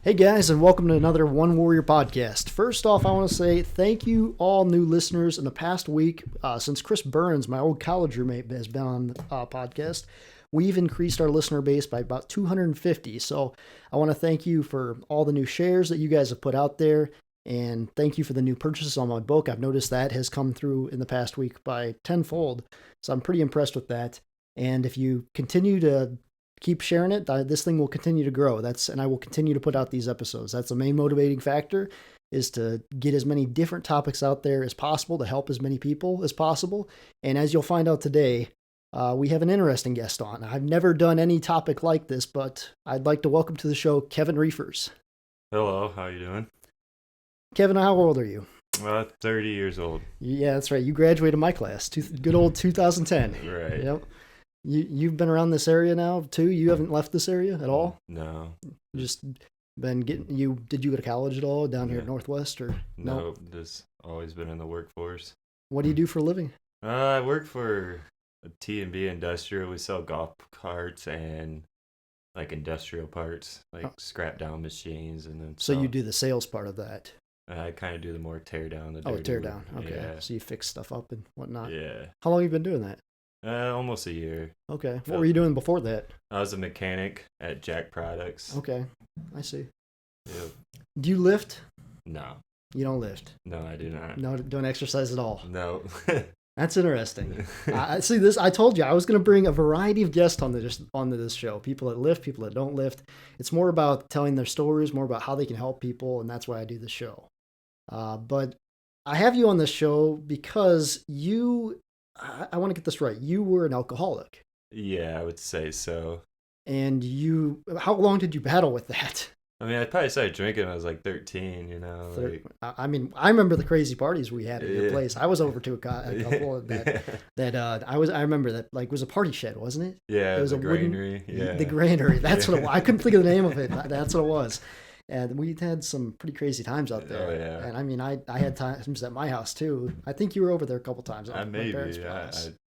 Hey guys, and welcome to another 1Warrior podcast. First off, I want to say thank you all new listeners in the past week. Since Chris Burns, my old college roommate, has been on the podcast, we've increased our listener base by about 250. So I want to thank you for all the new shares that you guys have put out there. And thank you for the new purchases on my book. I've noticed that has come through in the past week by tenfold. So I'm pretty impressed with that. And if you continue to keep sharing it, this thing will continue to grow. And I will continue to put out these episodes. That's the main motivating factor, is to get as many different topics out there as possible to help as many people as possible. And as you'll find out today, we have an interesting guest on. I've never done any topic like this, but I'd like to welcome to the show Kevin Riefers. Hello, how you doing? Kevin, how old are you? 30 years old. Yeah, that's right. You graduated my class, good old 2010. Right. Yep. You've been around this area now too? You haven't left this area at all? No. Just been getting did you go to college at all down here at Northwest or no? Nope, just always been in the workforce. What do you do for a living? I work for a T&B Industrial. We sell golf carts and like industrial parts, like scrap down machines and then So you do the sales part of that. I kind of do the more tear down, the Oh, dirty tear work. down. Okay. Yeah. So you fix stuff up and whatnot. Yeah. How long have you been doing that? Almost a year. Okay. What were you doing before that? I was a mechanic at Jack Products. Okay. I see. Yep. Do you lift? No. You don't lift? No, I do not. No, don't exercise at all. No. That's interesting. I see this. I told you I was going to bring a variety of guests onto this show. People that lift, people that don't lift. It's more about telling their stories, more about how they can help people, and that's why I do the show. But I have you on this show because I want to get this right. You were an alcoholic. Yeah, I would say so. And how long did you battle with that? I mean, I probably started drinking when I was like 13, you know. Like, I mean, I remember the crazy parties we had at your place. I was over to a couple of I remember that, like, it was a party shed, wasn't it? Yeah, it was the a granary. The granary. That's what it was. I couldn't think of the name of it. That's what it was. And we had some pretty crazy times out there. Oh, yeah. And I mean, I had times at my house too. I think you were over there a couple times. Maybe.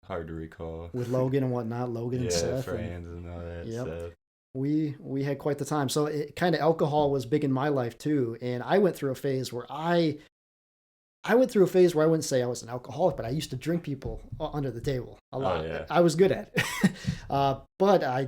Hard to recall. With Logan and whatnot, and Seth. Friends and all that stuff. We had quite the time. So it kind of, alcohol was big in my life too. And I went through a phase where I wouldn't say I was an alcoholic, but I used to drink people under the table a lot. Oh, yeah. I was good at it. But I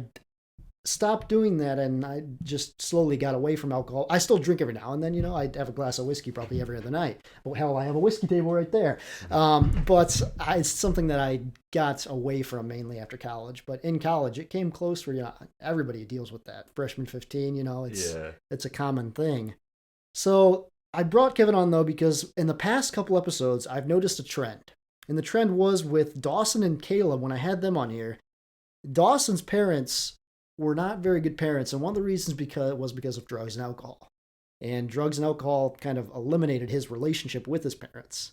stopped doing that, and I just slowly got away from alcohol. I still drink every now and then, I'd have a glass of whiskey probably every other night. Well, hell, I have a whiskey table right there. But it's something that I got away from mainly after college. But in college, it came close where, everybody deals with that. Freshman 15, it's a common thing. So I brought Kevin on, though, because in the past couple episodes, I've noticed a trend. And the trend was with Dawson and Caleb when I had them on here. Dawson's parents were not very good parents, and one of the reasons was because of drugs and alcohol. And drugs and alcohol kind of eliminated his relationship with his parents.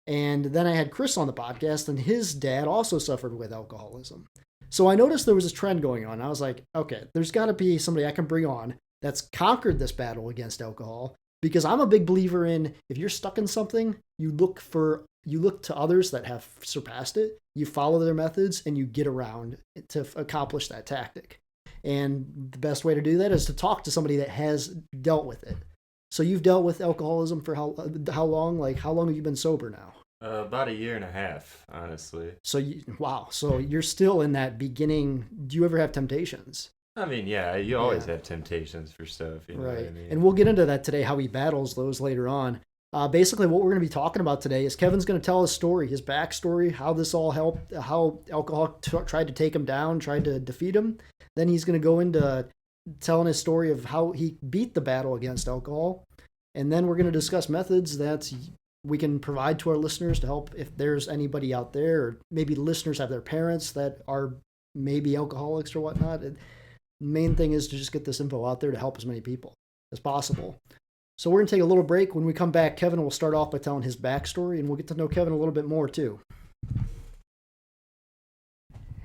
And then I had Chris on the podcast, and his dad also suffered with alcoholism. So I noticed there was this trend going on. I was like, okay, there's got to be somebody I can bring on that's conquered this battle against alcohol, because I'm a big believer in, if you're stuck in something, you look to others that have surpassed it, you follow their methods, and you get around to accomplish that tactic. And the best way to do that is to talk to somebody that has dealt with it. So you've dealt with alcoholism for how long? Like, how long have you been sober now? About a year and a half, honestly. So wow. So you're still in that beginning. Do you ever have temptations? I mean, yeah, you always have temptations for stuff. You know right. What I mean? And we'll get into that today, how he battles those later on. Basically, what we're going to be talking about today is Kevin's going to tell his story, his backstory, how this all helped, how alcohol tried to take him down, tried to defeat him. Then he's going to go into telling his story of how he beat the battle against alcohol. And then we're going to discuss methods that we can provide to our listeners to help if there's anybody out there, or maybe listeners have their parents that are maybe alcoholics or whatnot. The main thing is to just get this info out there to help as many people as possible. So we're going to take a little break. When we come back, Kevin will start off by telling his backstory, and we'll get to know Kevin a little bit more too.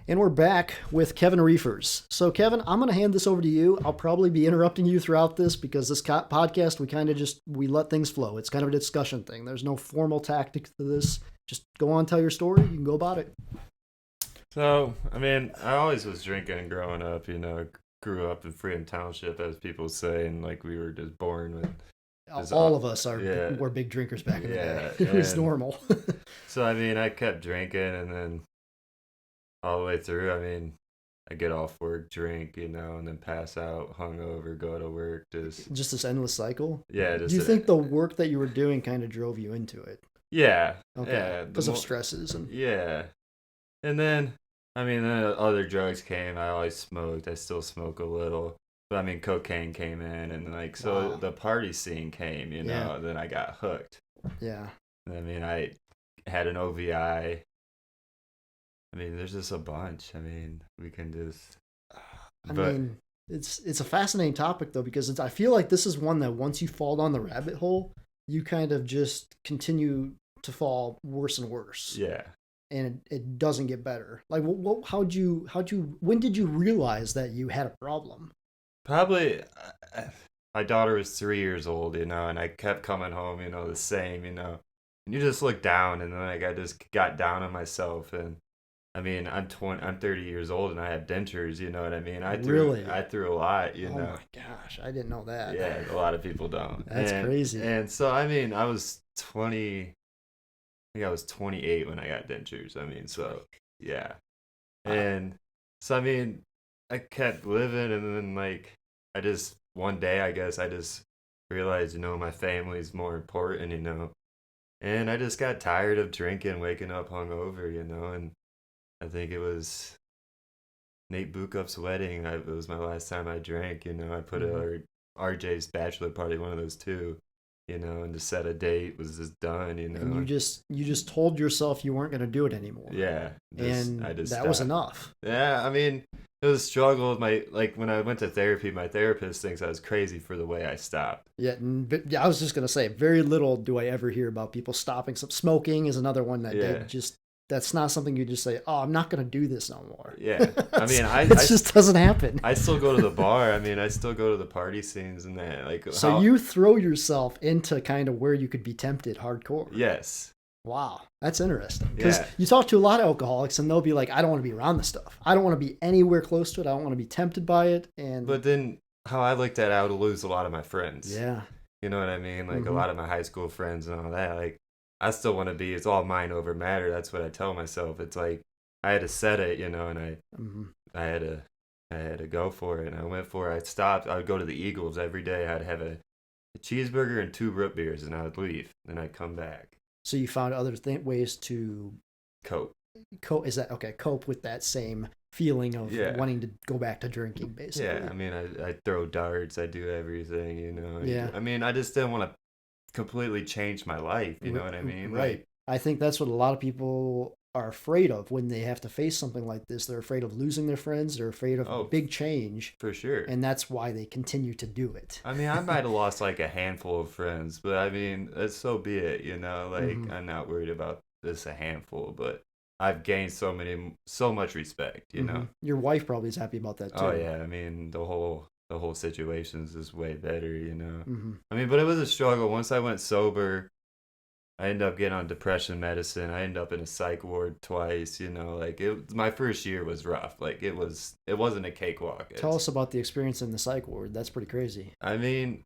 And we're back with Kevin Riefers. So Kevin, I'm going to hand this over to you. I'll probably be interrupting you throughout this because this podcast, we let things flow. It's kind of a discussion thing. There's no formal tactic to this. Just go on, tell your story. You can go about it. So, I mean, I always was drinking growing up, grew up in Freedom Township, as people say, and like we were just born with. All of us Yeah, were big drinkers back in the yeah, day. It was and normal. so I mean, I kept drinking, and then all the way through, I mean, I get off work, drink, and then pass out, hungover, go to work, just Just this endless cycle. yeah, Do just you think the work that you were doing kind of drove you into it? yeah, Okay, yeah, because of stresses and yeah, and then I mean, then other drugs came. I always smoked. I still smoke a little. But I mean, cocaine came in, and like, so wow. the party scene came, Yeah. then I got hooked. Yeah. I mean, I had an OVI. I mean, there's just a bunch. I mean, we can just, I but mean, it's a fascinating topic though because I feel like this is one that once you fall down the rabbit hole, you kind of just continue to fall worse and worse, yeah. and it doesn't get better. Like, when did you realize that you had a problem? Probably, my daughter was 3 years old, and I kept coming home, the same, and you just look down, and then like I just got down on myself, and I mean, I'm 30 years old, and I have dentures. You know what I mean? Really? I threw a lot. Oh my gosh, I didn't know that. Yeah, a lot of people don't. That's crazy. And so I mean, I was 20. I think I was 28 when I got dentures. I mean, so yeah, and so I mean, I kept living, and then like I just one day, I guess I just realized, my family's more important, and I just got tired of drinking, waking up hungover, and I think it was Nate Bukup's wedding. It was my last time I drank. I put RJ's bachelor party, one of those two. And to set a date was just done. And you just told yourself you weren't going to do it anymore. Yeah, and I just that stopped. was enough. Yeah, I mean, it was a struggle with when I went to therapy. My therapist thinks I was crazy for the way I stopped. Yeah, I was just going to say, very little do I ever hear about people stopping. Smoking is another one that that's not something you just say, oh, I'm not going to do this no more. Yeah. I mean, it just doesn't happen. I still go to the bar. I mean, I still go to the party scenes and that. So you throw yourself into kind of where you could be tempted hardcore. Yes. Wow. That's interesting. Because you talk to a lot of alcoholics and they'll be like, I don't want to be around this stuff. I don't want to be anywhere close to it. I don't want to be tempted by it. But then how I looked at it, I would lose a lot of my friends. Yeah. You know what I mean? Like a lot of my high school friends and all that. Like, I still want to be, it's all mind over matter. That's what I tell myself. It's like, I had to set it, and I had to go for it, and I went for it. I stopped. I would go to the Eagles every day. I'd have a cheeseburger and 2 root beers, and I would leave. Then I'd come back. So you found other ways to cope. Is that okay? Cope with that same feeling of wanting to go back to drinking, basically. Yeah, I mean, I throw darts. I do everything, Yeah. I mean, I just didn't want to completely change my life. You know what I mean? Right. Like, I think that's what a lot of people are afraid of when they have to face something like this. They're afraid of losing their friends. They're afraid of big change. For sure. And that's why they continue to do it. I mean, I might have lost like a handful of friends, but I mean, so be it, Like, I'm not worried about this a handful, but I've gained so much respect, you know. Your wife probably is happy about that too. Oh yeah, I mean, the whole situation's is way better, I mean, but it was a struggle. Once I went sober, I ended up getting on depression medicine. I ended up in a psych ward twice, like my first year was rough. Like it wasn't a cakewalk. Tell us about the experience in the psych ward. That's pretty crazy. I mean,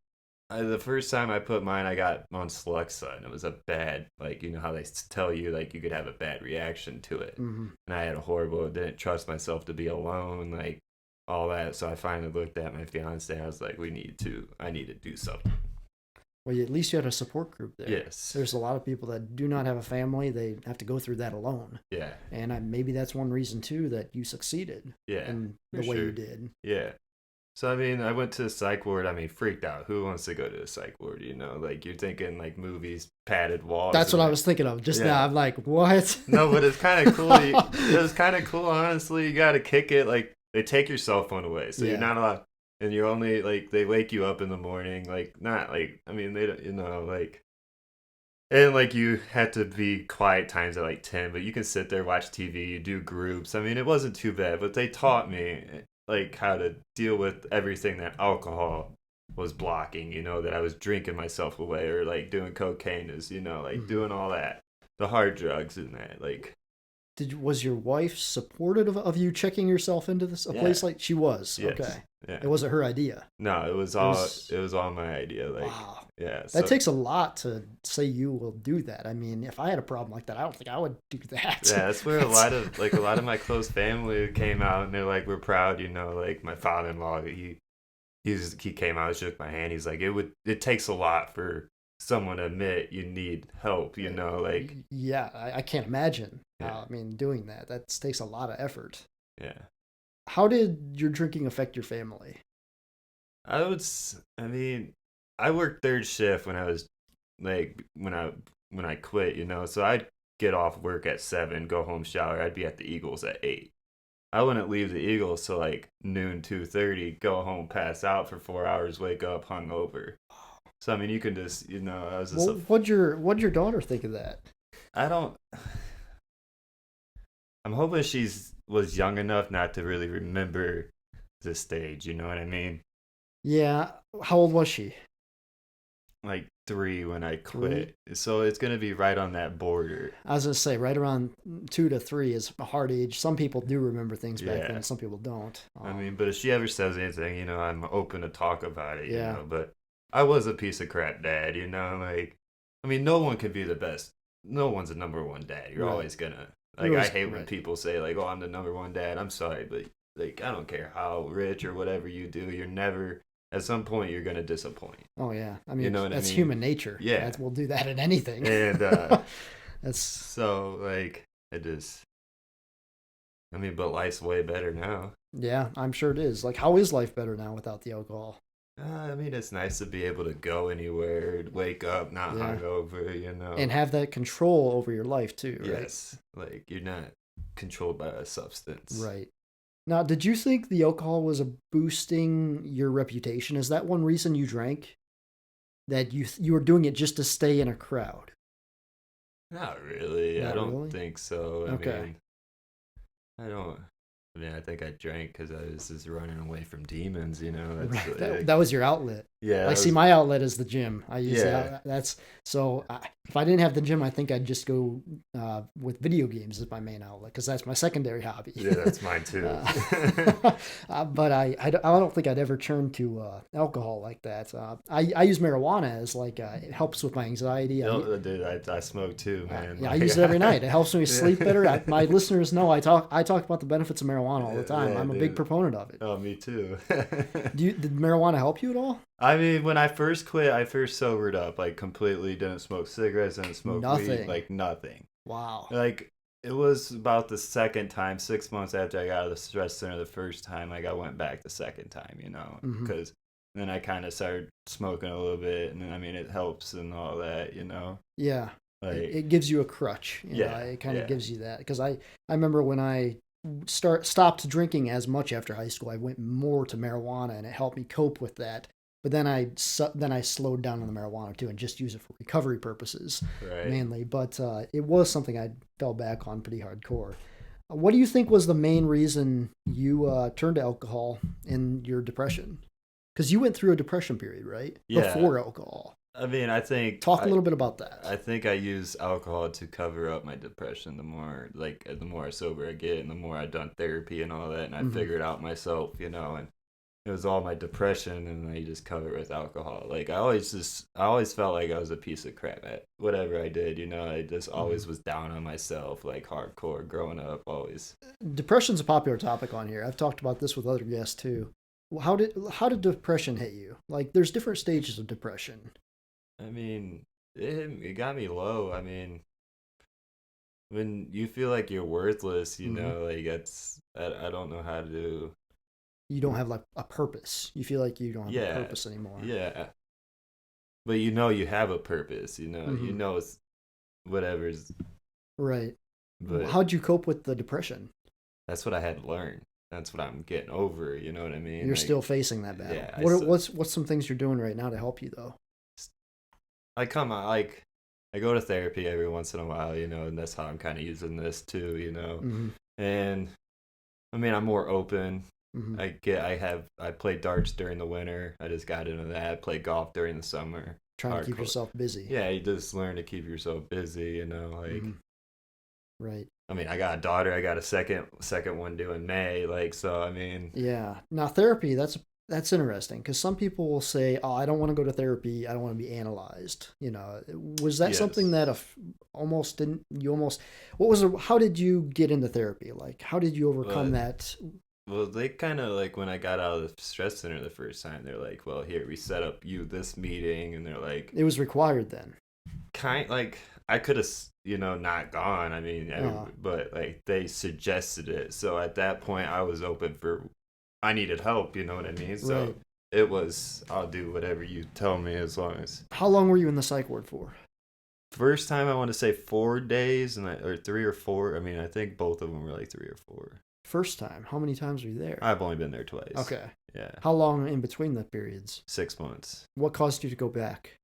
the first time I put mine, I got on Celexa, and it was a bad, like, how they tell you, like, you could have a bad reaction to it. And I had didn't trust myself to be alone, like, all that. So I finally looked at my fiance. I was like, I need to do something. Well, at least you had a support group there. Yes. There's a lot of people that do not have a family. They have to go through that alone. Yeah. And maybe that's one reason, too, that you succeeded in the way you did. Yeah. So, I mean, I went to the psych ward. I mean, freaked out. Who wants to go to a psych ward, Like, you're thinking, like, movies, padded walls. That's what I was thinking of just now. I'm like, what? No, but it's kind of cool. It was kind of cool, honestly. You got to kick it. Like, they take your cell phone away. So you're not allowed. And you're only, like, they wake you up in the morning. Like, not, like, I mean, they don't, like. And, like, you had to be quiet times at, like, 10. But you can sit there, watch TV. You do groups. I mean, it wasn't too bad. But they taught me, like, how to deal with everything that alcohol was blocking, that I was drinking myself away, or like doing cocaine is, like doing all that, the hard drugs and that, like, Was your wife supportive of you checking yourself into a Yeah. place like she was? Yes. Okay. Yeah. It wasn't her idea. No, it was all my idea. Like, Wow. yeah. That So takes a lot to say you will do that. I mean, if I had a problem like that, I don't think I would do that. yeah, that's where a lot of my close family came out and they're like, we're proud, like my father-in-law, he came out, shook my hand. He's like, it takes a lot for someone to admit you need help, like Yeah, I can't imagine. yeah, I mean, doing that takes a lot of effort. yeah. How did your drinking affect your family? I mean, I worked third shift when I was like when I quit, so I'd get off work at 7, go home, shower. I'd be at the Eagles at 8. I wouldn't leave the Eagles till like noon, 2:30, go home, pass out for 4 hours, wake up hungover. So I mean, you can just, I was just. Well, what'd your daughter think of that? I don't. I'm hoping was young enough not to really remember this stage. You know what I mean? Yeah. How old was she? Like 3 when I quit. 3? So it's gonna be right on that border. I was gonna say right around 2 to 3 is a hard age. Some people do remember things back Yeah. then. Some people don't. I mean, but if she ever says anything, I'm open to talk about it. Yeah. But I was a piece of crap dad. Like, I mean, no one can be the best. No one's a number one dad. You're Right. always gonna like. I hate when people say like, "Oh, I'm the number one dad." I'm sorry, but like, I don't care how rich or whatever you do, you're never. At some point, you're gonna disappoint. Oh yeah, I mean, You know what that's I mean? human nature. Yeah, we'll do that in anything. And that's so like it just. I mean, but life's way better now. Yeah, I'm sure it is. Like, how is life better now without the alcohol? I mean, it's nice to be able to go anywhere, wake up, not hungover, and have that control over your life too. Right? Yes, like you're not controlled by a substance. Right. Now, did you think the alcohol was boosting your reputation? Is that one reason you drank? That you were doing it just to stay in a crowd? Not really. Not I don't really? think so. Okay. I mean, I think I drank because I was just running away from demons. That's Right. That was your outlet. Yeah. See, my outlet is the gym. I use Yeah. that's so. If I didn't have the gym, I think I'd just go with video games as my main outlet because that's my secondary hobby. Yeah, that's mine too. But I don't think I'd ever turn to alcohol like that. I use marijuana as like it helps with my anxiety. Dude, I smoke too, man. Yeah, I use it every night. It helps me sleep better. My listeners know I talk about the benefits of marijuana all the time. Yeah, I'm a big proponent of it. Oh, me too. Did marijuana help you at all? I mean, when I first quit, I first sobered up, like completely didn't smoke cigarettes, didn't smoke weed, like nothing. Wow. Like it was about the second time, 6 months after I got out of the stress center the first time, like I went back the second time, because then I kind of started smoking a little bit, and then I mean it helps and all that, Yeah. Like it gives you a crutch. It kind of gives you that because I remember when I stopped drinking as much after high school, I went more to marijuana, and it helped me cope with that. But then I slowed down on the marijuana too, and just use it for recovery purposes mainly. But it was something I fell back on pretty hardcore. What do you think was the main reason you turned to alcohol in your depression? Because you went through a depression period, right? Yeah. Before alcohol. I mean, I think talk a little bit about that. I think I use alcohol to cover up my depression. The more I sober I get, and the more I've done therapy and all that, and I figured out myself, and it was all my depression, and I just cover it with alcohol. Like I always felt like I was a piece of crap at whatever I did. I just always was down on myself, like hardcore growing up. Always. Depression's a popular topic on here. I've talked about this with other guests too. How did depression hit you? Like, there's different stages of depression. I mean, it got me low. I mean, when you feel like you're worthless, like that's I don't know how to do. You don't have like a purpose. You feel like you don't have a purpose anymore. Yeah. But you have a purpose, you know it's whatever's right. But how'd you cope with the depression? That's what I had to learn. That's what I'm getting over, you know what I mean? You're still facing that battle. Yeah. What's some things you're doing right now to help you though? I go to therapy every once in a while, and that's how I'm kind of using this too, And I mean, I'm more open. I play darts during the winter. I just got into that. I play golf during the summer. Trying to keep yourself busy. Yeah, you just learn to keep yourself busy, Right. I mean, I got a daughter. I got a second one due in May. Like, so I mean, Yeah. Now therapy, that's interesting because some people will say, "Oh, I don't want to go to therapy. I don't want to be analyzed." You know, was that something yes. that almost didn't you almost what was how did you get into therapy? Like, how did you overcome But that? well, they kind of like when I got out of the stress center the first time, they're like, "Well, here we set up you this meeting," and they're like, It was required then. kind like I could have not gone. I mean, Uh, but like they suggested it, so at that point I was open for. I needed help. You know what I mean? So right. it was I'll do whatever you tell me as long as. How long were you in the psych ward for? First time I want to say 4 days or 3 or 4. I mean, I think both of them were like 3 or 4. First time. How many times were you there? I've only been there twice. Okay. Yeah, How long in between the periods? 6 months. What caused you to go back?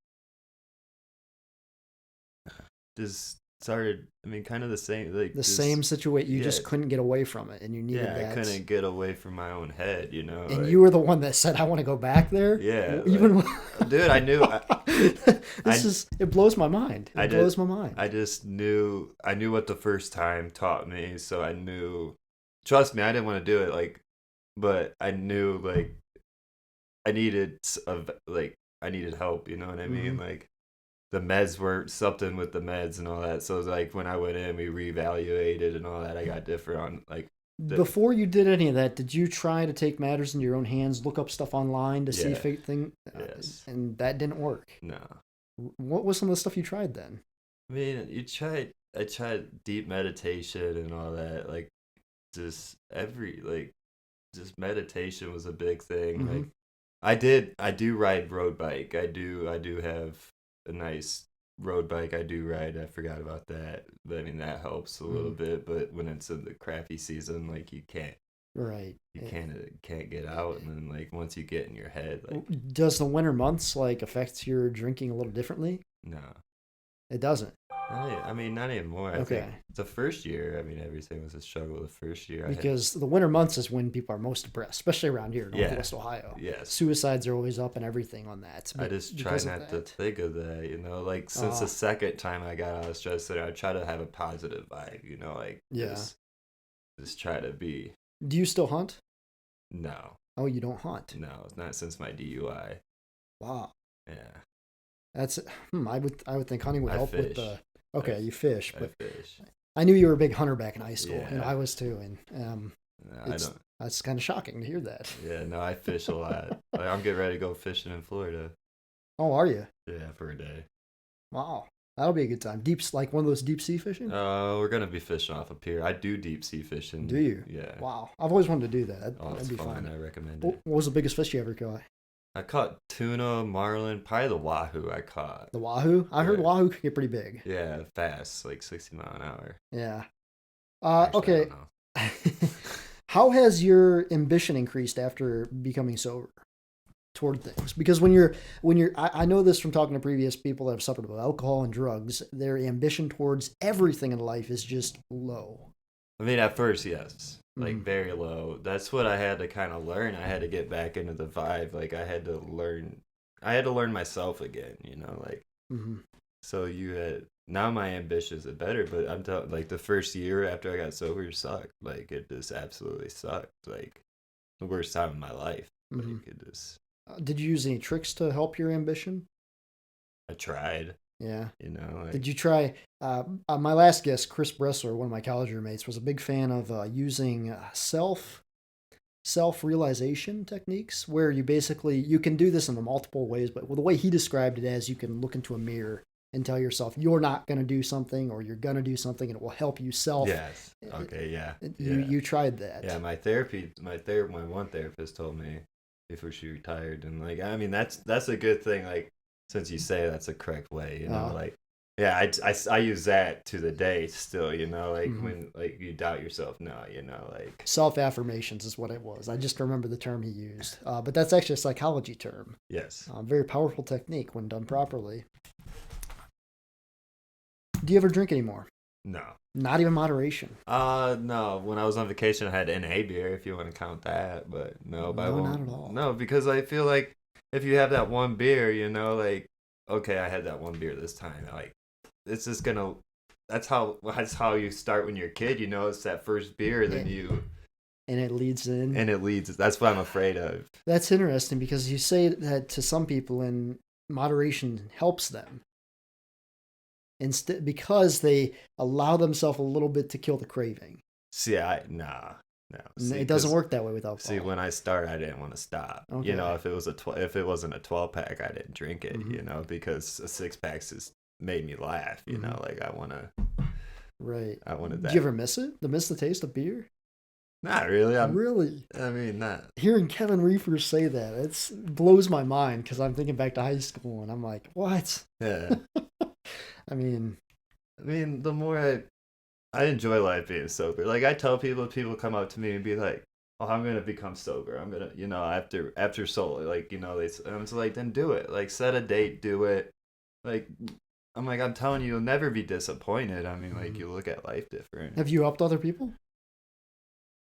Just started. I mean, kind of the same. Like The just same situation. You yeah, just couldn't get away from it, and you needed yeah. I that. couldn't get away from my own head. And Like you were the one that said, "I want to go back there." yeah, Even dude. I knew. this I is it blows my mind. I It did. blows my mind. I just knew. I knew what the first time taught me, so I knew. Trust me, I didn't want to do it. Like, but I knew like I needed I needed help. You know what I mean? Hmm. Like the meds were something with the meds and all that. So it was like when I went in, we reevaluated and all that. I got different on like the Before you did any of that, did you try to take matters into your own hands, look up stuff online to see yeah if anything, yes and that didn't work? no. What was some of the stuff you tried then? I mean, I tried deep meditation and all that. Like just just meditation was a big thing. Hmm. Like I do ride road bike. I do have a nice road bike I do ride. I forgot about that. But I mean that helps a little Hmm. bit, but when it's in the crappy season, like Right. can't get out and then like once you get in your head, like Does the winter months like affect your drinking a little differently? no. It doesn't. I mean not anymore. I think Okay. the first year, I mean everything was a struggle the first year. I had Because the winter months is when people are most depressed, especially around here in yeah. Northwest Ohio. Yes. Suicides are always up and everything on that. I just try Because of not to that. think of that, like since Uh, the second time I got out of stress center, I try to have a positive vibe, like yeah. just try to be Do you still hunt? no, Oh, you don't hunt. no, it's not since my DUI. Wow. Yeah. That's I would think hunting would I help with fish. the. I, Okay, you fish, I but fish. I knew you were a big hunter back in high school. Yeah. I was too, and No, I it's don't. that's kind of shocking to hear that. Yeah, no, I fish a lot. Like, I'm getting ready to go fishing in Florida. Oh, are you? Yeah, for a day. Wow, that'll be a good time. Like one of those deep sea fishing. We're gonna be fishing off a pier. I do deep sea fishing. Do you? Yeah. Wow, I've always wanted to do that. That'd, Oh, that'd it's be fun. fun. I recommend What it. was the biggest fish you ever caught? I caught tuna, marlin, probably the wahoo. I caught. The wahoo. I heard Yeah. wahoo can get pretty big. Yeah, fast, like 60 mile an hour. Yeah. Actually, I Okay. don't know. How has your ambition increased after becoming sober toward things? Because I know this from talking to previous people that have suffered with alcohol and drugs, their ambition towards everything in life is just low. I mean, at first, yes, like Mhm. very low. That's what I had to kind of learn. I had to get back into the vibe. Like I had to learn. I had to learn myself again. Like Hmm. so. You had now my ambitions are better, but I'm telling like the first year after I got sober sucked. Like it just absolutely sucked. Like the worst time of my life. Hmm. Like it just. Did you use any tricks to help your ambition? I tried. Yeah. Like Did you try? My last guest, Chris Bressler, one of my college roommates, was a big fan of using self realization techniques, where you can do this in multiple ways. But the way he described it as, you can look into a mirror and tell yourself you're not going to do something, or you're going to do something, and it will help you self. yes. Okay. Yeah. You tried that. Yeah, my one therapist told me before she retired, and like, I mean, that's a good thing. Like, since you say that's a correct way, like, yeah, I use that to the day still, like Mhm. when like you doubt yourself, no, like, Self affirmations is what it was. I just remember the term he used, but that's actually a psychology term. yes, Very powerful technique when done properly. Do you ever drink anymore? no, Not even moderation. no. When I was on vacation, I had NA beer, if you want to count that, but no, but I No, won't. not at all. No, because I feel like if you have that one beer, like, okay, I had that one beer this time, like, it's just gonna. that's how you start when you're a kid. You know, it's that first beer, then and it leads in. and it leads. That's what I'm afraid of. That's interesting because you say that to some people, and moderation helps them. Instead, because they allow themselves a little bit to kill the craving. See, no. See, it doesn't work that way with alcohol. See, when I started, I didn't want to stop. Okay. You know, if it wasn't a 12-pack, I didn't drink it. Mm-hmm. You know, because a 6-pack just made me laugh. You know, like I wanted that. Do you ever miss it? Miss the taste of beer? Not really. Really? I mean, not. Hearing Kevin Riefers say that, it blows my mind because I'm thinking back to high school and I'm like, what? Yeah. I mean, the more I enjoy life being sober. Like I tell people come up to me and be like, "Oh, I'm gonna become sober. I'm gonna, you know, after so like, you know, I'm just like, then do it. Like set a date, do it. Like I'm like, I'm telling you, you'll never be disappointed. I mean, like you look at life different. Have you helped other people?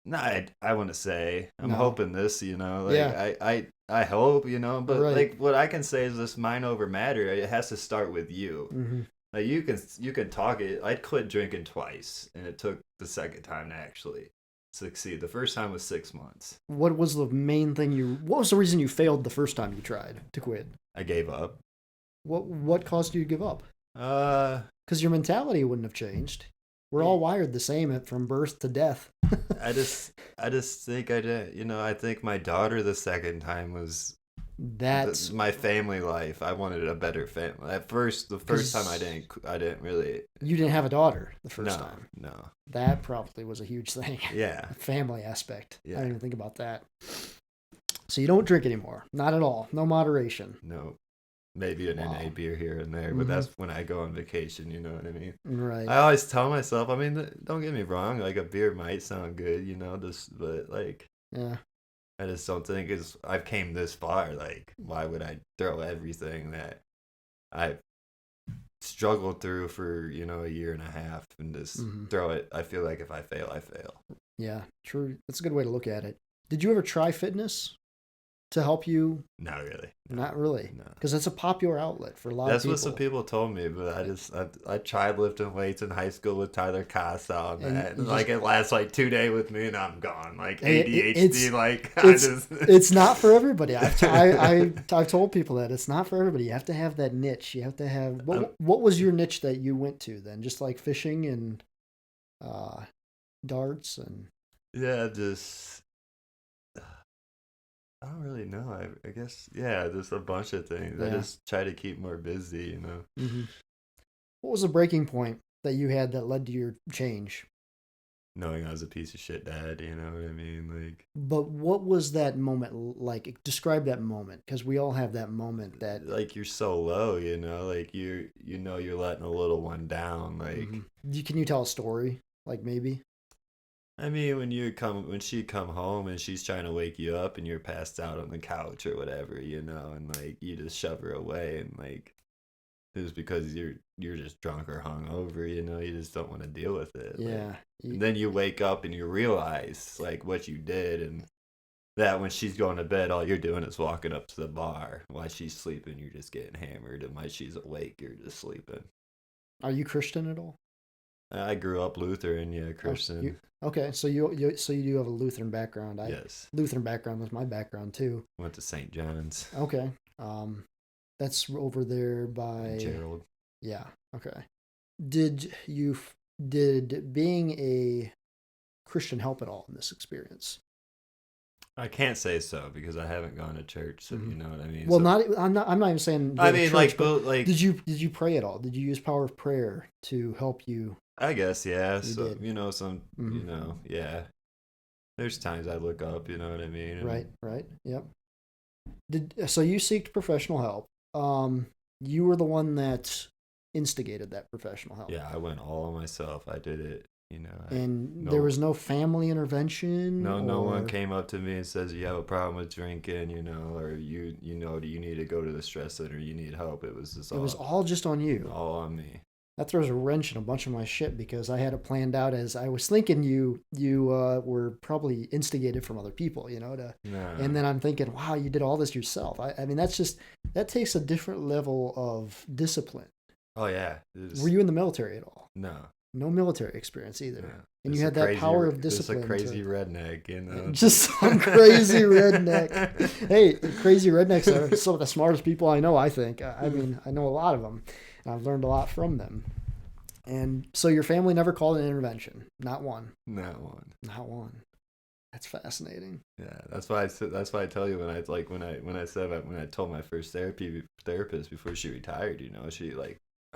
No, I want to say I'm No. hoping this, you know, like Yeah. I hope, you know, but Right. like what I can say is this mind over matter. It has to start with you. Mm-hmm. Like you can talk it. I quit drinking twice, and it took the second time to actually succeed. The first time was 6 months. What was the main thing what was the reason you failed the first time you tried to quit? I gave up. What caused you to give up? Because your mentality wouldn't have changed. We're all wired the same from birth to death. I just think I did. You know, I think my daughter the second time was That's my family life. I wanted a better family. At first, the first time I didn't really. You didn't have a daughter the first time. No. That probably was a huge thing. Yeah. Family aspect. Yeah. I didn't even think about that. So you don't drink anymore. Not at all. No moderation. No. Maybe an NA beer here and there, Mm-hmm. but that's when I go on vacation, you know what I mean? Right. I always tell myself, I mean, don't get me wrong, like a beer might sound good, you know, but like, yeah. I just don't think I've came this far. Like, why would I throw everything that I've struggled through for, you know, a year and a half and just throw it? I feel like if I fail, I fail. Yeah, true. That's a good way to look at it. Did you ever try fitness to help you? Not really. No. Not really. No. Because that's a popular outlet for a lot of people. That's what some people told me, but I tried lifting weights in high school with Tyler Costa and that. And like it lasts like 2 days with me and I'm gone. Like ADHD, it's not for everybody. I've told people that it's not for everybody. You have to have that niche. You have to have what was your niche that you went to then? Just like fishing and darts and just I don't really know. I guess, just a bunch of things. Yeah. I just try to keep more busy, you know. Mm-hmm. What was the breaking point that you had that led to your change? Knowing I was a piece of shit dad, you know what I mean? Like. But what was that moment like? Describe that moment, because we all have that moment that. Like you're so low, you know. Like you're letting a little one down. Like. Can you tell a story? Like maybe. I mean, when she come home and she's trying to wake you up and you're passed out on the couch or whatever, you know, and like you just shove her away and like it was because you're just drunk or hungover, you know, you just don't want to deal with it. Yeah. Like, and then you wake up and you realize like what you did and that when she's going to bed, all you're doing is walking up to the bar. While she's sleeping, you're just getting hammered, and while she's awake, you're just sleeping. Are you Christian at all? I grew up Lutheran, Christian. Okay, so you do have a Lutheran background. Yes. Lutheran background was my background too. Went to St. John's. Okay. That's over there by Gerald. Yeah. Okay. Did being a Christian help at all in this experience? I can't say so because I haven't gone to church, so you know what I mean. Well, I'm not even saying. I mean, church, like. Did you pray at all? Did you use power of prayer to help you? I guess, yeah. So did. you know, yeah. There's times I look up, you know what I mean. And Right. Yep. So you seeked professional help. You were the one that instigated that professional help. Yeah, I went all on myself. I did it, you know. And there was no family intervention. No one came up to me and says you have a problem with drinking, you know, or you need to go to the stress center. You need help. It was all just on you. All on me. That throws a wrench in a bunch of my shit because I had it planned out as I was thinking you were probably instigated from other people, you know, and then I'm thinking, wow, you did all this yourself. I mean, that takes a different level of discipline Oh yeah. Were you in the military at all? No. No military experience either. No. And Just you a had that crazy, power of discipline. Just a crazy redneck, you know. Just some crazy redneck. Hey, crazy rednecks are some of the smartest people I know, I think. I mean, I know a lot of them. And I've learned a lot from them. And so your family never called an intervention? Not one? Not one. Not one. That's fascinating. Yeah, that's why I tell you when I told my first therapist before she retired, you know,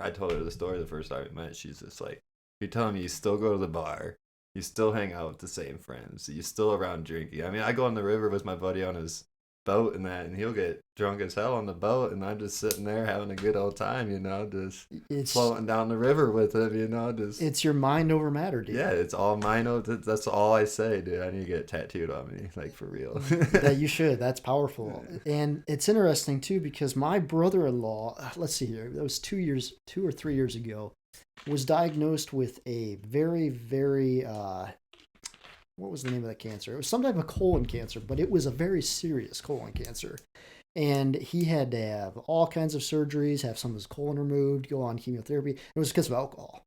I told her the story the first time we met. She's just like, you're telling me you still go to the bar, you still hang out with the same friends, you still around drinking. I mean, I go on the river with my buddy on his boat and he'll get drunk as hell on the boat, and I'm just sitting there having a good old time, you know, just floating down the river with him, you know, just. It's your mind over matter, dude. Yeah, it's all mine. That's all I say, dude. I need to get it tattooed on me, like for real. That you should. That's powerful. Yeah. And it's interesting too, because my brother-in-law, let's see here, that was 2 or 3 years ago, was diagnosed with a very, very, what was the name of that cancer? It was some type of colon cancer, but it was a very serious colon cancer. And he had to have all kinds of surgeries, have some of his colon removed, go on chemotherapy. It was because of alcohol.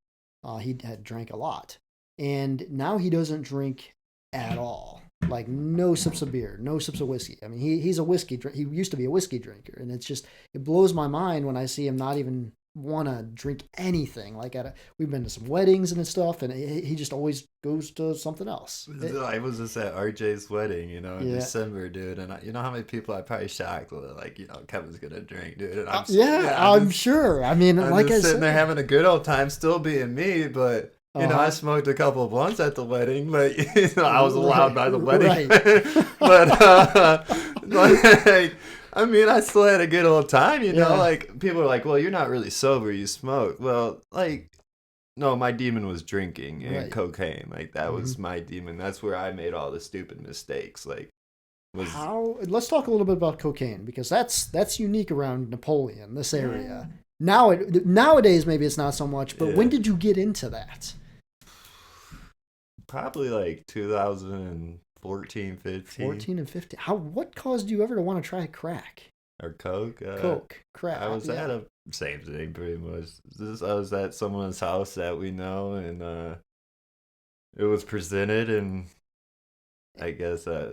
He had drank a lot. And now he doesn't drink at all. Like no sips of beer, no sips of whiskey. I mean, he's a whiskey drinker. He used to be a whiskey drinker. And it's just, it blows my mind when I see him not even want to drink anything. Like we've been to some weddings and stuff, and he just always goes to something else. I was just at RJ's wedding, you know, in December, dude, and you know how many people I probably shocked with, like, you know, Kevin's gonna drink, dude. And I'm sure. I mean, I'm like just I sitting said, there having a good old time, still being me, but. You know, I smoked a couple of blunts at the wedding, but you know, I was allowed by the wedding. Right. But like, I mean, I still had a good old time. You know, like people are like, "Well, you're not really sober. You smoke." Well, like, no, my demon was drinking and cocaine. Like that was my demon. That's where I made all the stupid mistakes. Like, let's talk a little bit about cocaine, because that's unique around Napoleon, this area. Nowadays, maybe it's not so much. But when did you get into that? Probably like 2014, 15. 14 and 15. What caused you ever to want to try crack? Or coke? Coke, crack. I was at a same thing pretty much. I was at someone's house that we know, and it was presented, and I guess I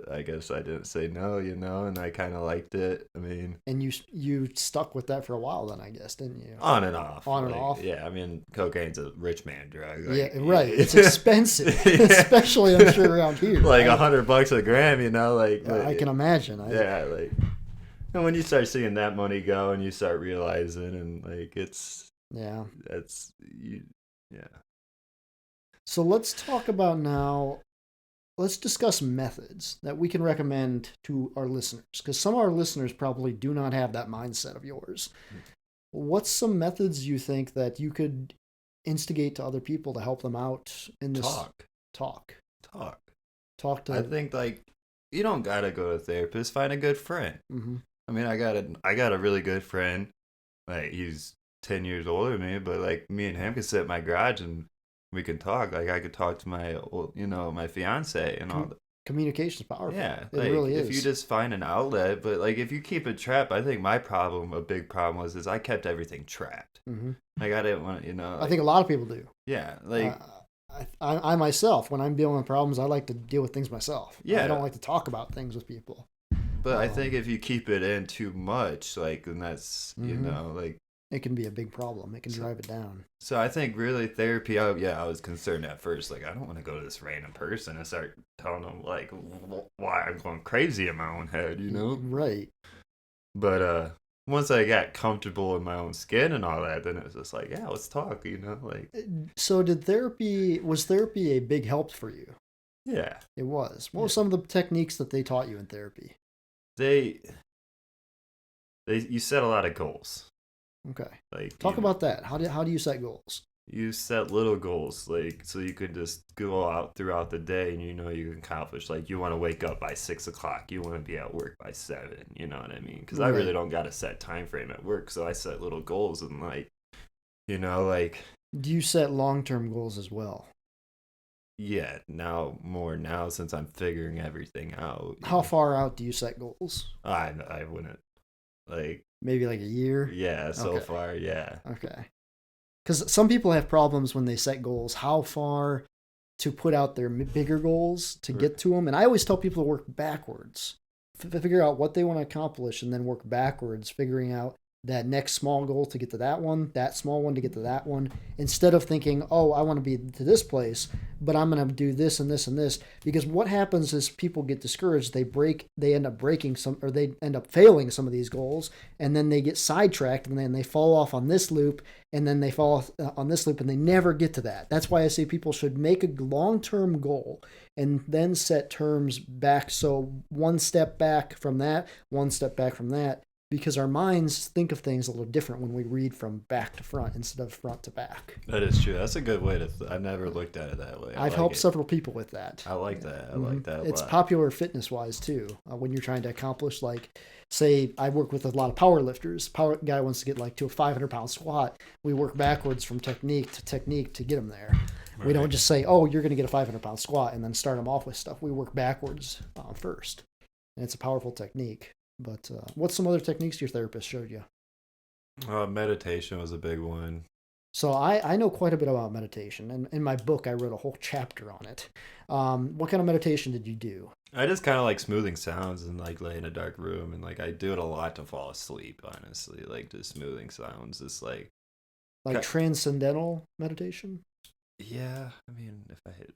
didn't say no, you know, and I kind of liked it. I mean, and you stuck with that for a while, then, I guess, didn't you? On and off. Yeah, I mean, cocaine's a rich man drug. Like, yeah, right. It's expensive, especially I'm sure around here. Like $100 a gram, you know, like. I can imagine. Like, and when you start seeing that money go, and you start realizing, and like So let's talk about now. Let's discuss methods that we can recommend to our listeners, because some of our listeners probably do not have that mindset of yours. What's some methods you think that you could instigate to other people to help them out in this? Talk to. I think, like, you don't gotta go to a therapist. Find a good friend. Mm-hmm. I mean, I got a really good friend. Like, he's 10 years older than me, but like me and him could sit in my garage and we can talk. Like, I could talk to my, you know, my fiance and all. Communication is powerful. Yeah, it really is. If you just find an outlet, but like if you keep it trapped, I think a big problem is I kept everything trapped. Mm-hmm. Like I didn't want, you know. Like, I think a lot of people do. Yeah, like I myself, when I'm dealing with problems, I like to deal with things myself. Yeah, I don't like to talk about things with people. But I think if you keep it in too much, like, then that's you know, like. It can be a big problem. It can drive it down. So I think really therapy, I was concerned at first. Like, I don't want to go to this random person and start telling them, like, why I'm going crazy in my own head, you know? Right. But once I got comfortable in my own skin and all that, then it was just like, yeah, let's talk, you know? Like. So was therapy a big help for you? Yeah. It was. What were some of the techniques that they taught you in therapy? You set a lot of goals. Okay. Like, talk about that. How do you set goals? You set little goals, like, so you can just go out throughout the day and you know you can accomplish. Like, you want to wake up by 6 o'clock. You want to be at work by 7. You know what I mean? Because I really don't got a set time frame at work, so I set little goals and, like, you know, like. Do you set long-term goals as well? Yeah, more now since I'm figuring everything out. How far out do you set goals? I wouldn't, like. Maybe like a year? Yeah, so far, yeah. Okay. Because some people have problems when they set goals, how far to put out their bigger goals to get to them. And I always tell people to work backwards, figure out what they want to accomplish, and then work backwards, figuring out that next small goal to get to that one, that small one to get to that one, instead of thinking, oh, I want to be to this place, but I'm going to do this and this and this. Because what happens is people get discouraged. They end up breaking some, or they end up failing some of these goals, and then they get sidetracked, and then they fall off on this loop, and then they fall off on this loop, and they never get to that. That's why I say people should make a long-term goal and then set terms back. So one step back from that, one step back from that, because our minds think of things a little different when we read from back to front instead of front to back. That is true. That's a good way to. I never looked at it that way. I've helped several people with that. I like that. I like that. It's popular fitness-wise too. When you're trying to accomplish, like, say, I work with a lot of power lifters. Power guy wants to get like to a 500-pound squat. We work backwards from technique to get them there. Right. We don't just say, oh, you're going to get a 500-pound squat and then start them off with stuff. We work backwards first, and it's a powerful technique. But what's some other techniques your therapist showed you? Meditation was a big one. So I know quite a bit about meditation. And in my book, I wrote a whole chapter on it. What kind of meditation did you do? I just kind of like smoothing sounds and like lay in a dark room. And like I do it a lot to fall asleep, honestly. Like just smoothing sounds. Just like transcendental meditation? Yeah. I mean,